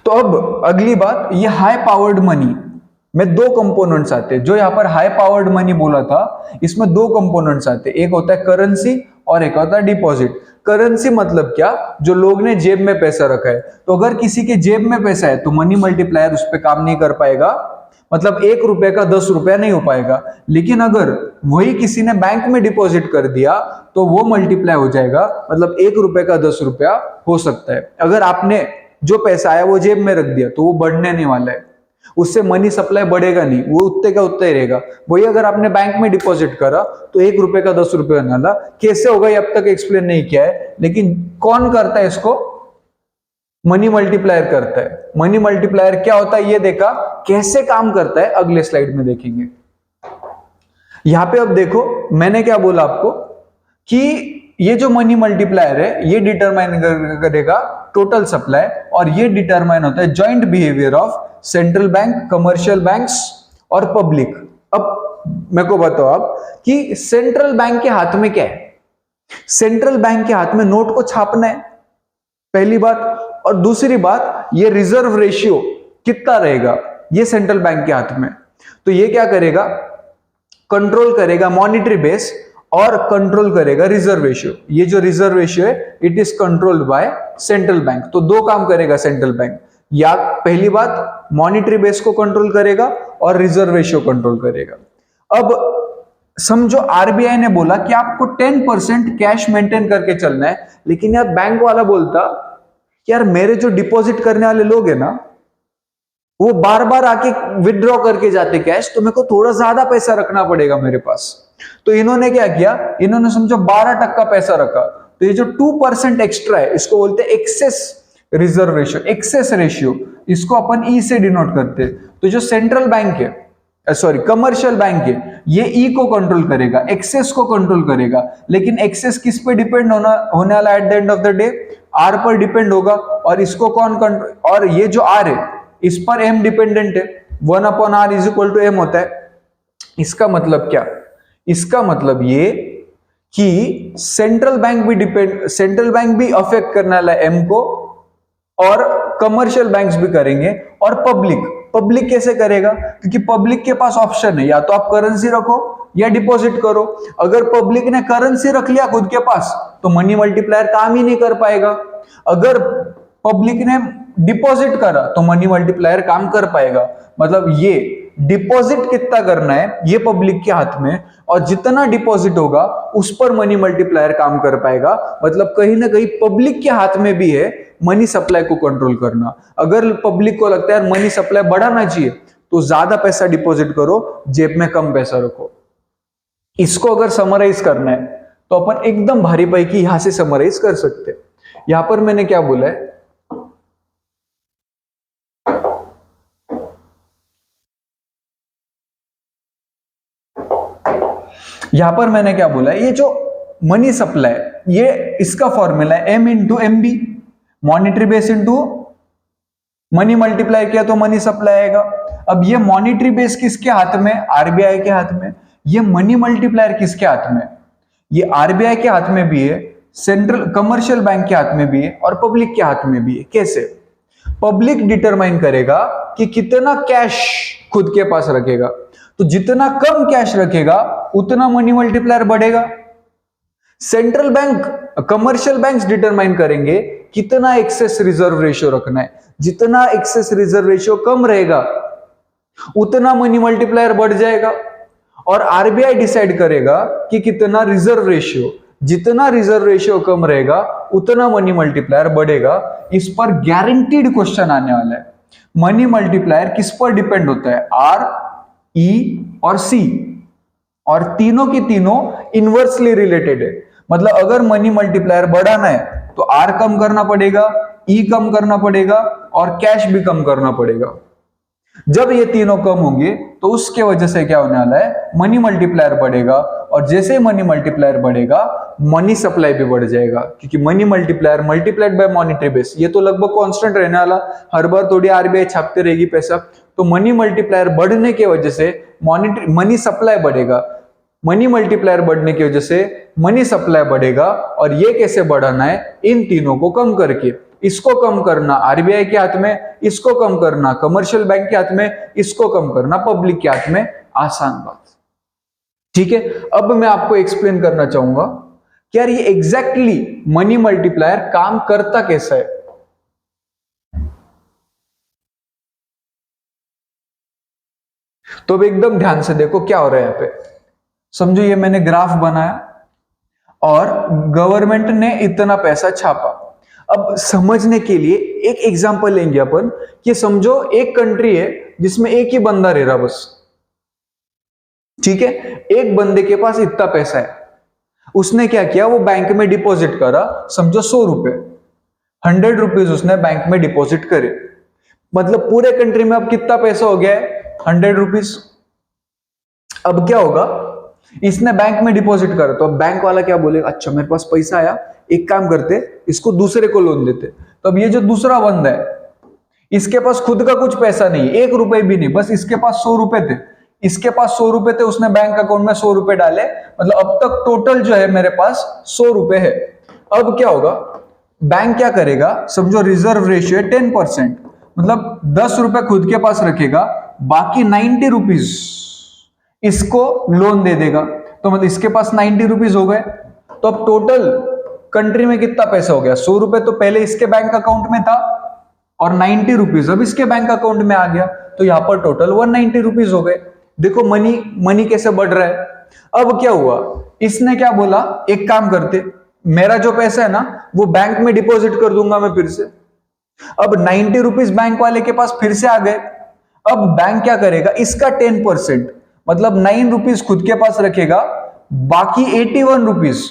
तो अब अगली बात, ये हाई पावर्ड मनी में दो कंपोनेंट्स आते हैं। जो यहां पर हाई पावर्ड मनी बोला था इसमें दो कंपोनेंट्स आते हैं, एक होता है करेंसी और एक होता है डिपॉजिट। करेंसी मतलब क्या, जो लोग ने जेब में पैसा रखा है। तो अगर किसी के जेब में पैसा है तो मनी मल्टीप्लायर उस पर काम नहीं कर पाएगा, मतलब 1 रुपए का 10 रुपया नहीं हो पाएगा। लेकिन अगर वही किसी ने बैंक में डिपॉजिट कर दिया तो वो मल्टीप्लाई हो जाएगा, मतलब 1 रुपए का 10 रुपया हो सकता है। अगर आपने जो पैसा आया वो जेब में रख दिया तो वो बढ़ने नहीं वाला है, उससे मनी सप्लाई बढ़ेगा नहीं, वो उतने का उतना ही रहेगा। वही अगर आपने बैंक में डिपॉजिट करा तो 1 रुपए का 10 रुपये होने वाला। कैसे होगा ये अब तक एक्सप्लेन नहीं किया है, लेकिन कौन करता है इसको, मनी मल्टीप्लायर करता है। मनी मल्टीप्लायर क्या होता है ये देखा, कैसे काम करता है अगले स्लाइड में देखेंगे। यहां पे अब देखो मैंने क्या बोला आपको कि ये जो मनी मल्टीप्लायर है ये डिटरमाइन करेगा टोटल सप्लाई, और ये डिटरमाइन होता है joint behaviour of central bank, commercial banks और पब्लिक। अब मेरे को बताओ आप कि सेंट्रल बैंक के हाथ में क्या है। सेंट्रल बैंक के हाथ में नोट को छापना है, पहली बात। और दूसरी बात, ये रिजर्व रेशियो कितना रहेगा ये सेंट्रल बैंक के हाथ में। तो ये क्या करेगा, कंट्रोल करेगा मॉनिटरी बेस और कंट्रोल करेगा रिजर्व रेशियो। ये जो रिजर्व रेशियो है it is controlled by central bank. तो दो काम करेगा सेंट्रल बैंक, या पहली बात मॉनिटरी बेस को कंट्रोल करेगा और रिजर्व रेशियो कंट्रोल करेगा। अब समझो आरबीआई ने बोला कि आपको 10% कैश मेंटेन करके चलना है, लेकिन यार बैंक वाला बोलता यार मेरे जो डिपॉजिट करने वाले लोग हैं ना वो बार बार आके विथड्रॉ करके जाते कैश, तो मेरे को थोड़ा ज्यादा पैसा रखना पड़ेगा मेरे पास। तो इन्होंने क्या किया, इन्होंने समझो 12% पैसा रखा। तो ये जो 2% एक्स्ट्रा है इसको बोलते हैं excess reserve ratio, excess ratio. इसको अपन ई से डिनोट करते हैं। तो जो सेंट्रल बैंक है, सॉरी कमर्शियल बैंक है, ये ई को कंट्रोल करेगा, एक्सेस को कंट्रोल करेगा। लेकिन एक्सेस किस पे डिपेंड होने वाला at the end of the day? R पर डिपेंड होगा। और इसको कौन कंट्रोल, और ये जो आर है इस पर एम डिपेंडेंट है, 1/r is equal to M होता है। इसका मतलब क्या? इसका मतलब ये कि सेंट्रल बैंक भी अफेक्ट करने वाला है एम को, और कमर्शियल बैंक्स भी करेंगे। और पब्लिक कैसे करेगा? क्योंकि पब्लिक के पास ऑप्शन है, या तो आप करेंसी रखो या डिपॉजिट करो। अगर पब्लिक ने करेंसी रख लिया खुद के पास तो मनी मल्टीप्लायर काम ही नहीं कर पाएगा। अगर पब्लिक ने डिपॉजिट करा तो मनी मल्टीप्लायर काम कर पाएगा। मतलब ये डिपॉजिट कितना करना है ये पब्लिक के हाथ में, और जितना डिपॉजिट होगा उस पर मनी मल्टीप्लायर काम कर पाएगा। मतलब कहीं ना कहीं पब्लिक के हाथ में भी है मनी सप्लाई को कंट्रोल करना। अगर पब्लिक को लगता है मनी सप्लाई बढ़ाना चाहिए तो ज्यादा पैसा डिपॉजिट करो, जेब में कम पैसा रखो। इसको अगर समराइज करना है तो अपन एकदम भारी पैकी यहां से समराइज कर सकते हैं। यहां पर मैंने क्या बोला है, यहां पर मैंने क्या बोला है, ये जो मनी सप्लाई ये इसका फॉर्मूला है M into M B, monetary base into money multiply किया तो मनी सप्लाई आएगा। अब ये मॉनिटरी बेस किसके हाथ में? आरबीआई के हाथ में। ये मनी मल्टीप्लायर किसके हाथ में? ये आरबीआई के हाथ में भी है, सेंट्रल कमर्शियल बैंक के हाथ में भी है, और पब्लिक के हाथ में भी है। कैसे? पब्लिक डिटरमाइन करेगा कि कितना कैश खुद के पास रखेगा, तो जितना कम कैश रखेगा उतना मनी मल्टीप्लायर बढ़ेगा। Central bank, commercial banks determine करेंगे कितना एक्सेस रिजर्व रेशियो रखना है, जितना एक्सेस रिजर्व रेशियो कम रहेगा उतना मनी मल्टीप्लायर बढ़ जाएगा। और आरबीआई डिसाइड करेगा कि कितना रिजर्व रेशियो, जितना रिजर्व रेशियो कम रहेगा उतना मनी मल्टीप्लायर बढ़ेगा। इस पर गारंटीड क्वेश्चन आने वाला है। मनी मल्टीप्लायर किस पर डिपेंड होता है? आर, ई और सी, और तीनों की तीनों इनवर्सली रिलेटेड है। मतलब अगर मनी मल्टीप्लायर बढ़ाना है तो आर कम करना पड़ेगा, ई कम करना पड़ेगा, और कैश भी कम करना पड़ेगा। जब ये तीनों कम होंगे तो उसके वजह से क्या होने वाला है? मनी मल्टीप्लायर बढ़ेगा, और जैसे मनी मल्टीप्लायर बढ़ेगा मनी सप्लाई भी बढ़ जाएगा, क्योंकि money multiplier multiplied by monetary base ये तो लगभग कांस्टेंट रहने वाला, हर बार थोड़ी आरबीआई छापते रहेगी पैसा। तो मनी मल्टीप्लायर बढ़ने की वजह से मनी सप्लाई बढ़ेगा, मनी मल्टीप्लायर बढ़ने की वजह से मनी सप्लाई बढ़ेगा। और ये कैसे बढ़ाना है? इन तीनों को कम करके। इसको कम करना आरबीआई के हाथ में, इसको कम करना कमर्शियल बैंक के हाथ में, इसको कम करना पब्लिक के हाथ में। आसान बात, ठीक है। अब मैं आपको एक्सप्लेन करना चाहूंगा कि यार ये एग्जैक्टली मनी मल्टीप्लायर काम करता कैसा है। तो अब एकदम ध्यान से देखो क्या हो रहा है यहाँ पे। समझो ये मैंने ग्राफ बनाया और गवर्नमेंट ने इतना पैसा छापा। अब समझने के लिए एक एग्जांपल लेंगे अपन कि समझो एक कंट्री है जिसमें एक ही बंदा रह रहा बस, ठीक है। एक बंदे के पास इतना पैसा है, उसने क्या किया, वो बैंक में डिपॉजिट करा, समझो 100 रुपए, 100 रुपीज उसने बैंक में डिपॉजिट करे। मतलब पूरे कंट्री में अब कितना पैसा हो गया है? 100 रुपीज। अब क्या होगा, इसने बैंक में डिपॉजिट करा तो अब बैंक वाला क्या बोलेगा, अच्छा मेरे पास पैसा आया, एक काम करते इसको दूसरे को लोन देते। तो अब ये जो दूसरा बंदा है इसके पास खुद का कुछ पैसा नहीं, 1 रुपए भी नहीं, बस इसके पास 100 रुपए थे, इसके पास 100 रुपए थे, उसने बैंक अकाउंट में 100 रुपए डाले, मतलब अब तक टोटल जो है मेरे पास 100 रुपए है। अब क्या होगा, बैंक क्या करेगा, समझो रिजर्व रेशियो है 10%, मतलब 10 रुपए खुद के पास रखेगा, बाकी 90 रुपीज इसको लोन दे देगा। तो मतलब इसके पास 90 रुपीज हो गए। तो अब टोटल कंट्री में कितना पैसा हो गया, 100 रुपए तो पहले इसके बैंक अकाउंट में था और 90 रुपीज अब इसके बैंक अकाउंट में आ गया, तो यहां पर टोटल 190 रुपीज हो गए। देखो मनी कैसे बढ़ रहा है। अब क्या हुआ, इसने क्या बोला, एक काम करते, मेरा जो पैसा है ना वो बैंक में डिपॉजिट कर दूंगा मैं फिर से। अब 90 रुपीज बैंक वाले के पास फिर से आ गए। अब बैंक क्या करेगा, इसका 10%, मतलब 9 रुपीज खुद के पास रखेगा, बाकी 81 रुपीज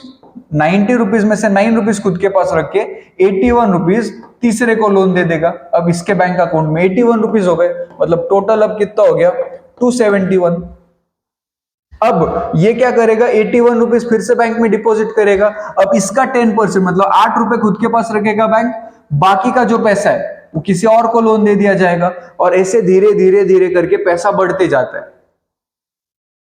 90 रुपीज में से 9 रुपीज खुद के पास रख के 81 रुपीज तीसरे को लोन दे देगा। अब इसके बैंक अकाउंट में 81 रुपीज हो गए, मतलब टोटल अब कितना हो गया 271। अब ये क्या करेगा 81 रुपीज फिर से बैंक में डिपॉजिट करेगा। अब इसका 10% मतलब 8 रुपए खुद के पास रखेगा बैंक, बाकी का जो पैसा है वो किसी और को लोन दे दिया जाएगा, और ऐसे धीरे धीरे धीरे करके पैसा बढ़ते जाता है।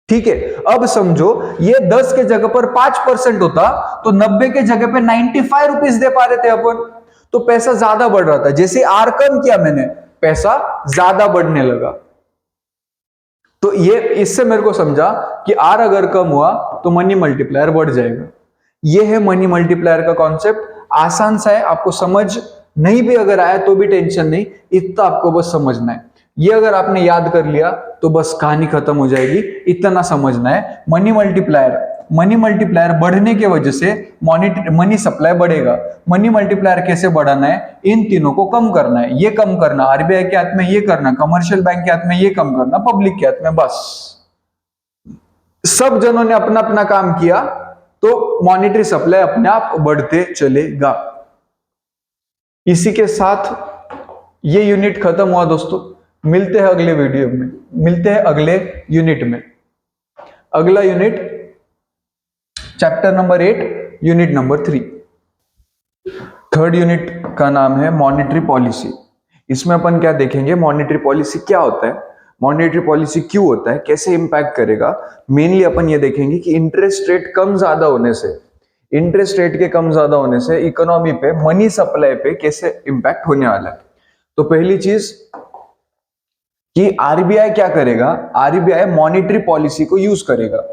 ठीक है, अब समझो ये 10 के जगह पर 5% होता तो 90 के जगह पे 95 रुपीज दे पा रहे थे अपन, तो पैसा ज्यादा बढ़ रहा था। जैसे आर कम किया मैंने, पैसा ज्यादा बढ़ने लगा। तो ये इससे मेरे को समझा कि आर अगर कम हुआ तो मनी मल्टीप्लायर बढ़ जाएगा। ये है मनी मल्टीप्लायर का कॉन्सेप्ट। आसान सा है, आपको समझ नहीं भी अगर आया तो भी टेंशन नहीं, इतना आपको बस समझना है। ये अगर आपने याद कर लिया तो बस कहानी खत्म हो जाएगी, इतना समझना है। मनी मल्टीप्लायर बढ़ने की वजह से मनी सप्लाई बढ़ेगा। मनी मल्टीप्लायर कैसे बढ़ाना है, इन तीनों को कम करना है। ये कम करना आरबीआई के हाथ में, ये करना कमर्शियल बैंक के हाथ में, ये कम करना पब्लिक के हाथ में। बस सब जनों ने अपना अपना काम किया तो मॉनेटरी सप्लाई अपने आप बढ़ते चलेगा। इसी के साथ ये यूनिट खत्म हुआ दोस्तों। मिलते हैं अगले वीडियो में, मिलते हैं अगले यूनिट में। अगला unit chapter number 8 unit number 3। Third unit का नाम है मॉनेटरी पॉलिसी। इसमें अपन क्या देखेंगे, मॉनेटरी पॉलिसी क्या होता है, मॉनेटरी पॉलिसी क्यों होता है, कैसे इंपैक्ट करेगा। मेनली अपन ये देखेंगे कि इंटरेस्ट रेट कम ज्यादा होने से, इंटरेस्ट रेट के कम ज्यादा होने से इकोनॉमी पे, मनी सप्लाई पे कैसे इंपैक्ट होने वाला है। तो पहली चीज कि आरबीआई क्या करेगा, आरबीआई मॉनेटरी पॉलिसी को यूज करेगा।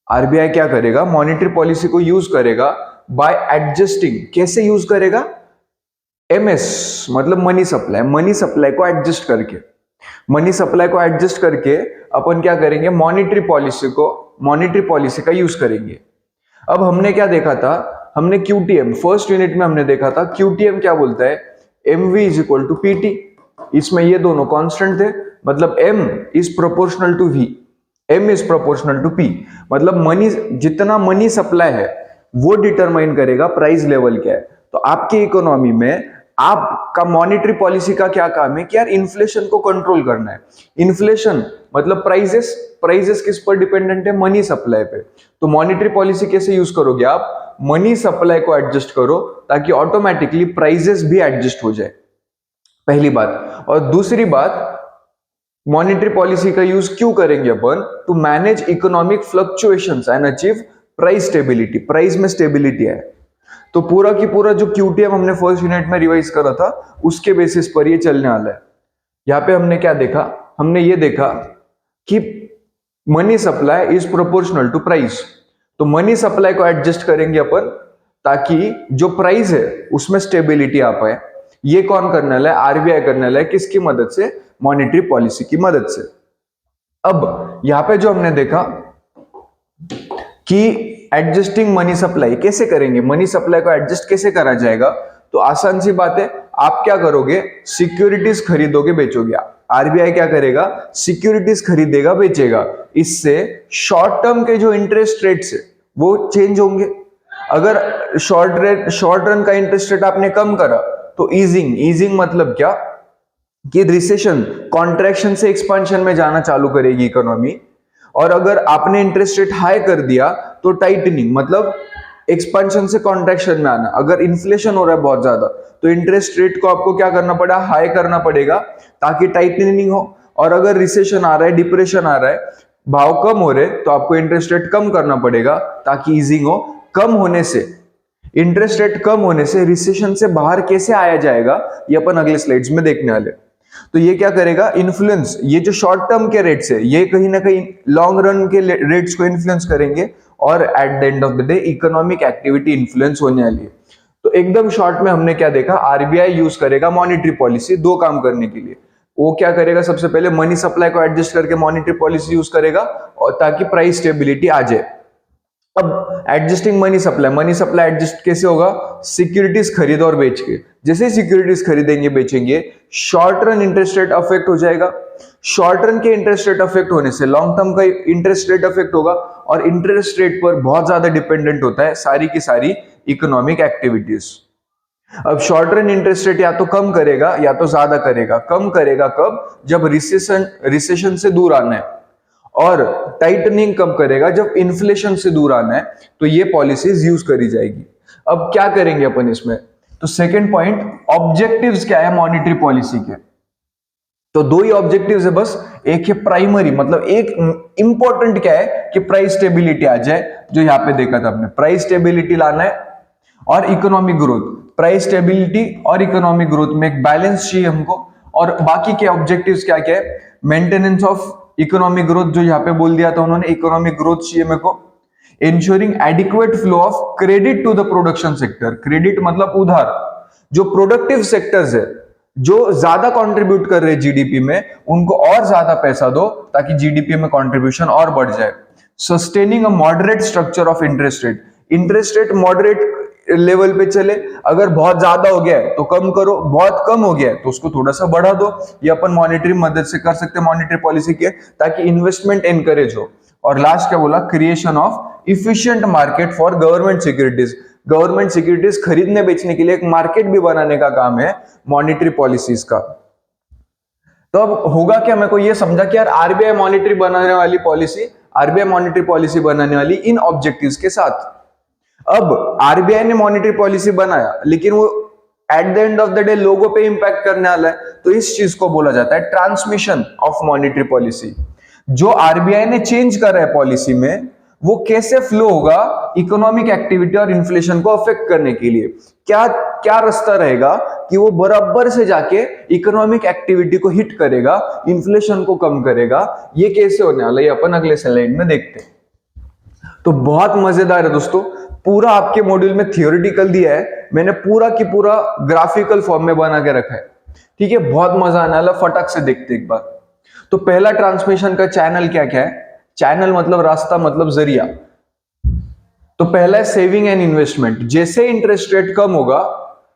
आरबीआई क्या करेगा, मॉनेटरी पॉलिसी को यूज करेगा बाय एडजस्टिंग। कैसे यूज करेगा, एमएस मतलब मनी सप्लाई, मनी सप्लाई को एडजस्ट करके, मनी सप्लाई को एडजस्ट करके अपन क्या करेंगे, मॉनेटरी पॉलिसी का यूज करेंगे। अब हमने क्या देखा था, हमने क्यूटीएम फर्स्ट यूनिट में हमने देखा था, क्यूटीएम क्या बोलता है, MV is equal to PT. इसमें ये दोनों कांस्टेंट थे, मतलब m is proportional to v, m is proportional to p। मतलब मनी, जितना मनी सप्लाई है वो डिटरमाइन करेगा प्राइस लेवल क्या है। तो आपकी इकोनॉमी में आपका मॉनेटरी पॉलिसी का क्या काम है कि यार इन्फ्लेशन को कंट्रोल करना है। इन्फ्लेशन मतलब प्राइजेस किस पर डिपेंडेंट है, मनी सप्लाई पे। तो मॉनेटरी पॉलिसी कैसे यूज करोगे आप, मनी सप्लाई को एडजस्ट करो ताकि ऑटोमेटिकली प्राइजेस भी एडजस्ट हो जाए, पहली बात। और दूसरी बात, मॉनेटरी पॉलिसी का यूज क्यों करेंगे अपन, to manage economic fluctuations and achieve price stability, price में स्टेबिलिटी है। तो पूरा की पूरा जो क्यूटीएम हमने फर्स्ट यूनिट में रिवाइज करा था उसके बेसिस पर ये चलने वाला है। यहाँ पे हमने क्या देखा, हमने ये देखा कि money supply is proportional to price. तो मनी सप्लाई को एडजस्ट करेंगे अपन ताकि जो प्राइस है उसमें स्टेबिलिटी आ पाए। ये कौन करने वाला है, आरबीआई करने वाला है। किसकी मदद से, मॉनेटरी पॉलिसी की मदद से। अब यहां पे जो हमने देखा कि एडजस्टिंग मनी सप्लाई कैसे करेंगे, मनी सप्लाई को एडजस्ट कैसे करा जाएगा, तो आसान सी बात है, आप क्या करोगे, सिक्योरिटीज खरीदोगे बेचोगे। आरबीआई क्या करेगा, सिक्योरिटीज खरीदेगा बेचेगा, इससे शॉर्ट टर्म के जो इंटरेस्ट रेट्स है वो चेंज होंगे। अगर शॉर्ट रन का इंटरेस्ट रेट आपने कम करा तो ईजिंग मतलब क्या कि रिसेशन, कॉन्ट्रैक्शन से एक्सपेंशन में जाना चालू करेगी इकोनॉमी। और अगर आपने इंटरेस्ट रेट हाई कर दिया तो टाइटनिंग मतलब एक्सपेंशन से कॉन्ट्रैक्शन में आना। अगर इन्फ्लेशन हो रहा है बहुत ज्यादा तो इंटरेस्ट रेट को आपको क्या करना पड़ा, हाई करना पड़ेगा ताकि टाइटनिंग हो। और अगर रिसेशन आ रहा है, डिप्रेशन आ रहा है, भाव कम हो रहे, तो आपको इंटरेस्ट रेट कम करना पड़ेगा ताकि ईजिंग हो। कम होने से, इंटरेस्ट रेट कम होने से रिसेशन से बाहर कैसे आया जाएगा ये अपन अगले स्लाइड्स में देखने वाले। तो ये क्या करेगा, इन्फ्लुएंस, ये जो शॉर्ट टर्म के रेट्स है ये कहीं ना कहीं लॉन्ग रन के रेट्स को इन्फ्लुएंस करेंगे और eight the end of the day economic activity influence होने वाली है। तो एकदम शॉर्ट में हमने क्या देखा, आरबीआई यूज करेगा मॉनेटरी पॉलिसी दो काम करने के लिए। वो क्या करेगा, सबसे पहले मनी सप्लाई को एडजस्ट करके मॉनेटरी पॉलिसी यूज करेगा और ताकि प्राइस स्टेबिलिटी आ जाए। अब एडजस्टिंग मनी सप्लाई एडजस्ट कैसे होगा, सिक्योरिटीज खरीद और बेच के। जैसे सिक्योरिटीज खरीदेंगे बेचेंगे, short run interest rate affect हो जाएगा। शॉर्ट रन के इंटरेस्ट रेट अफेक्ट होने से लॉन्ग टर्म का इंटरेस्ट रेट अफेक्ट होगा, और इंटरेस्ट रेट पर बहुत ज्यादा डिपेंडेंट होता है सारी की सारी इकोनॉमिक एक्टिविटीज। अब शॉर्ट रन इंटरेस्ट रेट या तो कम करेगा या तो ज्यादा करेगा। कम करेगा कब? जब रिसेशन से दूर आना है, और टाइटनिंग कब करेगा? जब इन्फ्लेशन से दूर आना है, तो ये पॉलिसीज यूज करी जाएगी। अब क्या करेंगे अपन इसमें? तो सेकंड पॉइंट, ऑब्जेक्टिव्स क्या है मॉनेटरी पॉलिसी के? तो दो ही ऑब्जेक्टिव्स है बस। एक है प्राइमरी, मतलब एक इंपॉर्टेंट क्या है कि प्राइस स्टेबिलिटी आ जाए, जो यहां पे देखा था आपने, प्राइस स्टेबिलिटी लाना है, और इकोनॉमिक ग्रोथ। प्राइस स्टेबिलिटी और इकोनॉमिक ग्रोथ में एक बैलेंस चाहिए हमको। और बाकी के ऑब्जेक्टिव्स क्या क्या है? मेंटेनेंस ऑफ इकोनॉमिक ग्रोथ, जो यहाँ पे बोल दिया था उन्होंने, इकोनॉमिक ग्रोथ चाहिए मेरे को। Ensuring adequate flow of credit to the production sector. Credit मतलब उधार। जो प्रोडक्टिव सेक्टर्स है, जो ज्यादा कंट्रीब्यूट कर रहे हैं जीडीपी में, उनको और ज्यादा पैसा दो ताकि जीडीपी में कंट्रीब्यूशन और बढ़ जाए। Sustaining a moderate structure of interest rate. Interest rate moderate level पे चले। अगर बहुत ज्यादा हो गया है तो कम करो, बहुत कम हो गया है तो उसको थोड़ा सा बढ़ा दो। ये अपन मॉनेटरी मदद से कर सकते हैं, मॉनेटरी पॉलिसी के, ताकि इन्वेस्टमेंट एनकरेज हो। और लास्ट क्या बोला? Creation of efficient market for government securities. Government securities खरीदने बेचने के लिए एक मार्केट भी बनाने का काम है मॉनेटरी पॉलिसीज का। तो अब होगा क्या? मेरे को ये समझा कि यार आरबीआई मॉनेटरी बनाने वाली पॉलिसी, आरबीआई मॉनेटरी पॉलिसी बनाने वाली इन ऑब्जेक्टिव्स के साथ। अब आरबीआई ने मॉनेटरी पॉलिसी बनाया, लेकिन वो eight the end of the day लोगों पे इंपैक्ट करने वाला है, तो इस चीज को बोला जाता है ट्रांसमिशन ऑफ मॉनेटरी पॉलिसी। जो आरबीआई ने चेंज करा है पॉलिसी में, वो कैसे फ्लो होगा इकोनॉमिक एक्टिविटी और इन्फ्लेशन को अफेक्ट करने के लिए। क्या क्या रास्ता रहेगा कि वो बराबर से जाके इकोनॉमिक एक्टिविटी को हिट करेगा, इन्फ्लेशन को कम करेगा। ये कैसे होने वाला है, ये अपन अगले स्लाइड में देखते हैं। तो बहुत मजेदार है दोस्तों, पूरा आपके मॉड्यूल में थियोरिटिकल दिया है, मैंने पूरा की पूरा ग्राफिकल फॉर्म में बना के रखा है। ठीक है, बहुत मजा आने वाला, फटक से देखते एक बार। तो पहला ट्रांसमिशन का चैनल क्या क्या है? चैनल मतलब रास्ता, मतलब जरिया। तो पहला है सेविंग एंड इन्वेस्टमेंट। जैसे इंटरेस्ट रेट कम होगा,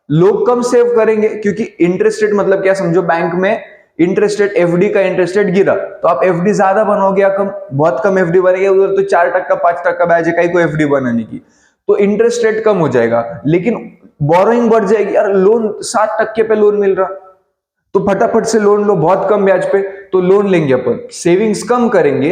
लोग कम सेव करेंगे, क्योंकि इंटरेस्ट रेट मतलब क्या समझो, बैंक में इंटरेस्ट रेट, एफडी का इंटरेस्ट रेट गिरा तो आप एफडी ज्यादा बनोगे या कम? बहुत कम एफडी बनेगी, उधर तो 4% 5% ब्याज है, कहीं को एफडी बनाने की, तो इंटरेस्ट रेट कम हो जाएगा। लेकिन बोरोइंग बढ़ जाएगी, यार लोन 7% पे लोन मिल रहा, तो फटाफट से लोन लो बहुत कम ब्याज पे, तो लोन लेंगे अपन। सेविंग्स कम करेंगे,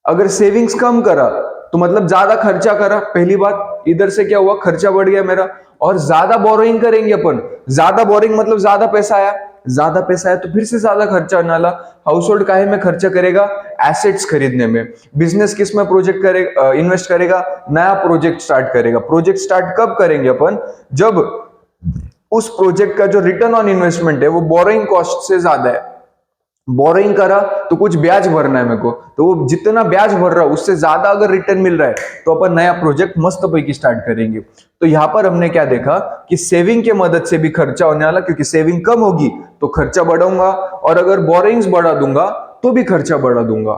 अगर सेविंग्स कम करा तो मतलब ज्यादा खर्चा करा, पहली बात, इधर से क्या हुआ, खर्चा बढ़ गया मेरा। और ज्यादा बोरोइंग करेंगे अपन, ज्यादा बोरोइंग मतलब ज्यादा पैसा आया, ज्यादा पैसा आया तो फिर से ज्यादा खर्चा होने वाला। हाउस होल्ड काहे में खर्चा करेगा? एसेट्स खरीदने में। बिजनेस किस में प्रोजेक्ट करेगा, इन्वेस्ट करेगा? नया प्रोजेक्ट स्टार्ट करेगा। प्रोजेक्ट स्टार्ट कब करेंगे अपन? जब उस प्रोजेक्ट का जो रिटर्न ऑन इन्वेस्टमेंट है वो बोरोइंग कॉस्ट से ज्यादा है। बोरोइंग करा तो कुछ ब्याज भरना है मेरे को, तो वो जितना ब्याज भर रहा है उससे ज्यादा अगर रिटर्न मिल रहा है तो अपन नया प्रोजेक्ट मस्त पैकी स्टार्ट करेंगे। तो यहां पर हमने क्या देखा कि सेविंग के मदद से भी खर्चा होने वाला, क्योंकि सेविंग कम होगी तो खर्चा बढ़ाऊंगा, और अगर बोरोइंग्स बढ़ा दूंगा तो भी खर्चा बढ़ा दूंगा।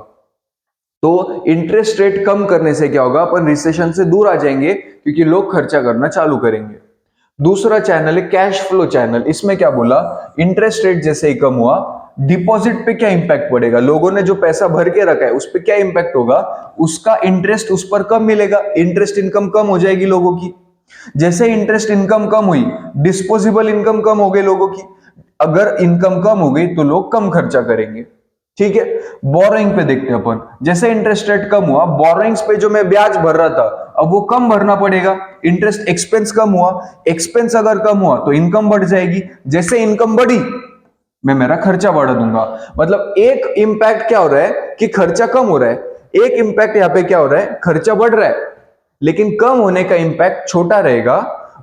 तो इंटरेस्ट रेट कम करने से क्या होगा, अपन रिसेशन से दूर आ जाएंगे, क्योंकि लोग खर्चा करना चालू करेंगे। दूसरा चैनल है कैश फ्लो चैनल। इसमें क्या बोला, इंटरेस्ट रेट जैसे ही कम हुआ, डिपॉजिट पे क्या इंपैक्ट पड़ेगा, लोगों ने जो पैसा भर के रखा है उस पर क्या इंपैक्ट होगा, उसका इंटरेस्ट उस पर कम मिलेगा, इंटरेस्ट इनकम कम हो जाएगी लोगों की। जैसे इंटरेस्ट इनकम कम हुई, डिस्पोजेबल इनकम कम हो गई लोगों की। अगर इनकम कम हो गई तो लोग कम खर्चा करेंगे। ठीक है, बोरोइंग पे देखते हैं अपन। जैसे इंटरेस्ट रेट कम हुआ, बोरोइंग्स पे जो मैं ब्याज भर रहा था अब वो कम भरना पड़ेगा। इंटरेस्ट एक्सपेंस कम हुआ, एक्सपेंस अगर कम हुआ तो इनकम बढ़ जाएगी। जैसे इनकम बढ़ी मैं मेरा खर्चा बढ़ा दूंगा। मतलब एक इंपैक्ट क्या हो रहा है कि खर्चा कम हो रहा है, एक इंपैक्ट यहाँ पे क्या हो रहा है, खर्चा बढ़ रहा है। लेकिन कम होने का इंपैक्ट छोटा रहेगा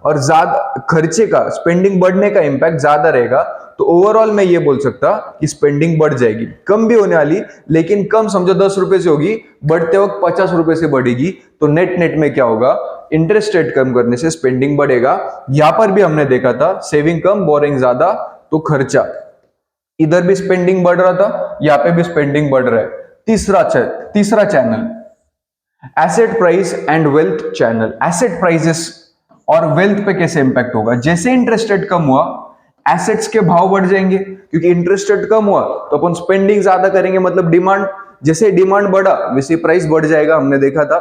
और ज्यादा खर्चे का, स्पेंडिंग बढ़ने का इंपैक्ट ज्यादा रहेगा। तो ओवरऑल मैं ये बोल सकता कि स्पेंडिंग बढ़ जाएगी, कम भी होने वाली, लेकिन कम समझो 10 रुपए से होगी, बढ़ते वक्त 50 रुपए से बढ़ेगी। तो नेट नेट में क्या होगा, इंटरेस्ट रेट कम करने से स्पेंडिंग बढ़ेगा। यहां पर भी हमने देखा था सेविंग कम, बोरिंग ज्यादा, तो खर्चा, इधर भी स्पेंडिंग बढ़ रहा था, यहां पे भी स्पेंडिंग बढ़ रहा है। तीसरा channel asset price and wealth channel. Asset prices और वेल्थ पे कैसे इंपैक्ट होगा? जैसे इंटरेस्ट रेट कम हुआ, एसेट्स के भाव बढ़ जाएंगे, क्योंकि इंटरेस्ट रेट कम हुआ तो अपन स्पेंडिंग ज्यादा करेंगे, मतलब डिमांड, जैसे डिमांड बढ़ा वैसे प्राइस बढ़ जाएगा, हमने देखा था।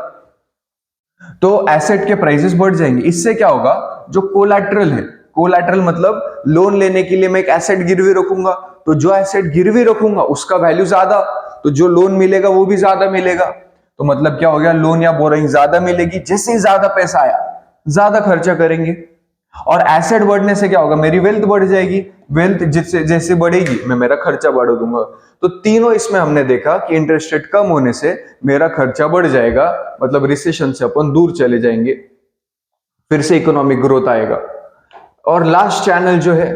तो एसेट के प्राइसेस बढ़ जाएंगे। इससे क्या होगा, जो कोलैटरल है, कोलैटरल मतलब लोन लेने के लिए मैं एक एसेट गिरवी रखूंगा, तो जो एसेट गिरवी रखूंगा उसका वैल्यू ज्यादा, तो जो लोन मिलेगा वो भी ज्यादा मिलेगा। तो मतलब क्या हो गया, लोन या बोरिंग ज्यादा मिलेगी, जैसे ज्यादा पैसा आया ज्यादा खर्चा करेंगे। और एसेट बढ़ने से क्या होगा, मेरी वेल्थ बढ़ जाएगी, वेल्थ जिससे जैसे बढ़ेगी मैं मेरा खर्चा बढ़ा दूंगा। तो तीनों इसमें हमने देखा कि इंटरेस्ट रेट कम होने से मेरा खर्चा बढ़ जाएगा, मतलब रिसेशन से अपन दूर चले जाएंगे, फिर से इकोनॉमिक ग्रोथ आएगा। और लास्ट चैनल जो है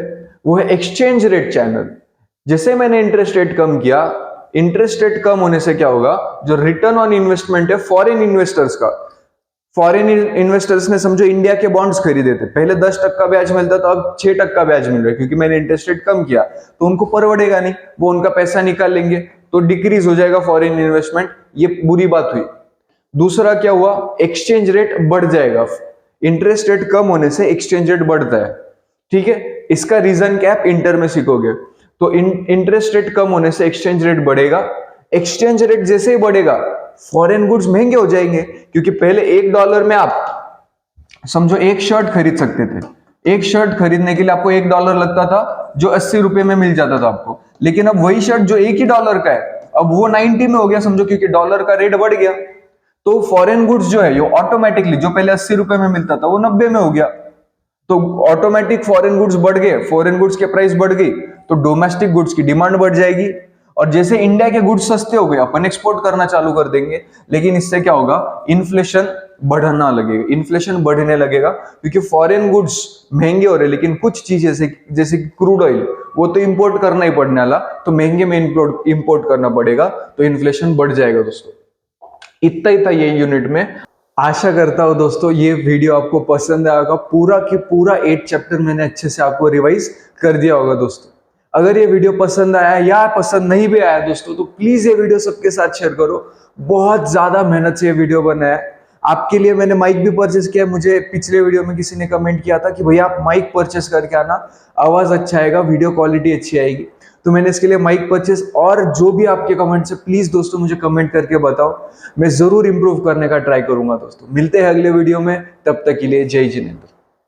वो है एक्सचेंज रेट चैनल। जैसे मैंने इंटरेस्ट रेट कम किया, इंटरेस्ट रेट कम होने से क्या होगा, जो रिटर्न ऑन इन्वेस्टमेंट है फॉरेन इन्वेस्टर्स का, फॉरेन इन्वेस्टर्स ने समझो इंडिया के बॉन्ड्स खरीदे थे, पहले 10% ब्याज मिलता था, अब 6% ब्याज मिल रहा है, क्योंकि मैंने इंटरेस्ट रेट कम किया, तो उनको परवड़ेगा नहीं, वो उनका पैसा निकाल लेंगे, तो डिक्रीज हो जाएगा फॉरेन इन्वेस्टमेंट, ये बुरी बात हुई। दूसरा क्या हुआ, एक्सचेंज रेट बढ़ जाएगा, इंटरेस्ट रेट कम होने से एक्सचेंज रेट बढ़ता है, ठीक है। इसका रीजन क्या है, इंटर में सीखोगे। तो इंटरेस्ट रेट कम होने से एक्सचेंज रेट बढ़ेगा, एक्सचेंज रेट जैसे ही बढ़ेगा फॉरेन गुड्स महंगे हो जाएंगे, क्योंकि पहले $1 में आप समझो एक शर्ट खरीद सकते थे, एक शर्ट खरीदने के लिए आपको $1 लगता था, जो 80 रुपए में मिल जाता था आपको, लेकिन अब वही शर्ट जो एक ही डॉलर का है अब वो 90 में हो गया, समझो, क्योंकि डॉलर का रेट बढ़ गया। तो फॉरेन गुड्स जो है ये ऑटोमेटिकली, जो पहले 80 रुपए में मिलता था वो 90 में हो गया, तो ऑटोमेटिक फॉरेन गुड्स बढ़ गए, फॉरेन गुड्स के प्राइस बढ़ गई, तो डोमेस्टिक गुड्स की डिमांड बढ़ जाएगी। और जैसे इंडिया के गुड्स सस्ते हो गए, अपन एक्सपोर्ट करना चालू कर देंगे, लेकिन इससे क्या होगा, इन्फ्लेशन बढ़ना लगेगा, इन्फ्लेशन बढ़ने लगेगा, क्योंकि फॉरेन गुड्स महंगे हो रहे, लेकिन कुछ चीजें जैसे क्रूड ऑयल वो तो इंपोर्ट करना ही पड़ने वाला, तो महंगे में इंपोर्ट करना पड़ेगा, तो इन्फ्लेशन बढ़ जाएगा दोस्तों। इतना ही था ये यूनिट में। आशा करता हूं दोस्तों ये वीडियो आपको पसंद आएगा, पूरा की पूरा 8 चैप्टर मैंने अच्छे से आपको रिवाइज कर दिया होगा दोस्तों। अगर ये वीडियो पसंद आया या पसंद नहीं भी आया दोस्तों, तो प्लीज ये वीडियो सबके साथ शेयर करो। बहुत ज्यादा मेहनत से ये वीडियो बना है आपके लिए। मैंने माइक भी परचेस किया, मुझे पिछले वीडियो में किसी ने कमेंट किया था कि भैया आप माइक परचेस करके आना, आवाज अच्छा आएगा, वीडियो क्वालिटी अच्छी आएगी, तो मैंने इसके लिए माइक परचेस। और जो भी आपके कमेंट्स है प्लीज दोस्तों मुझे कमेंट करके बताओ, मैं जरूर इंप्रूव करने का ट्राई करूंगा दोस्तों। मिलते हैं अगले वीडियो में, तब तक के लिए जय जिनेंद्र।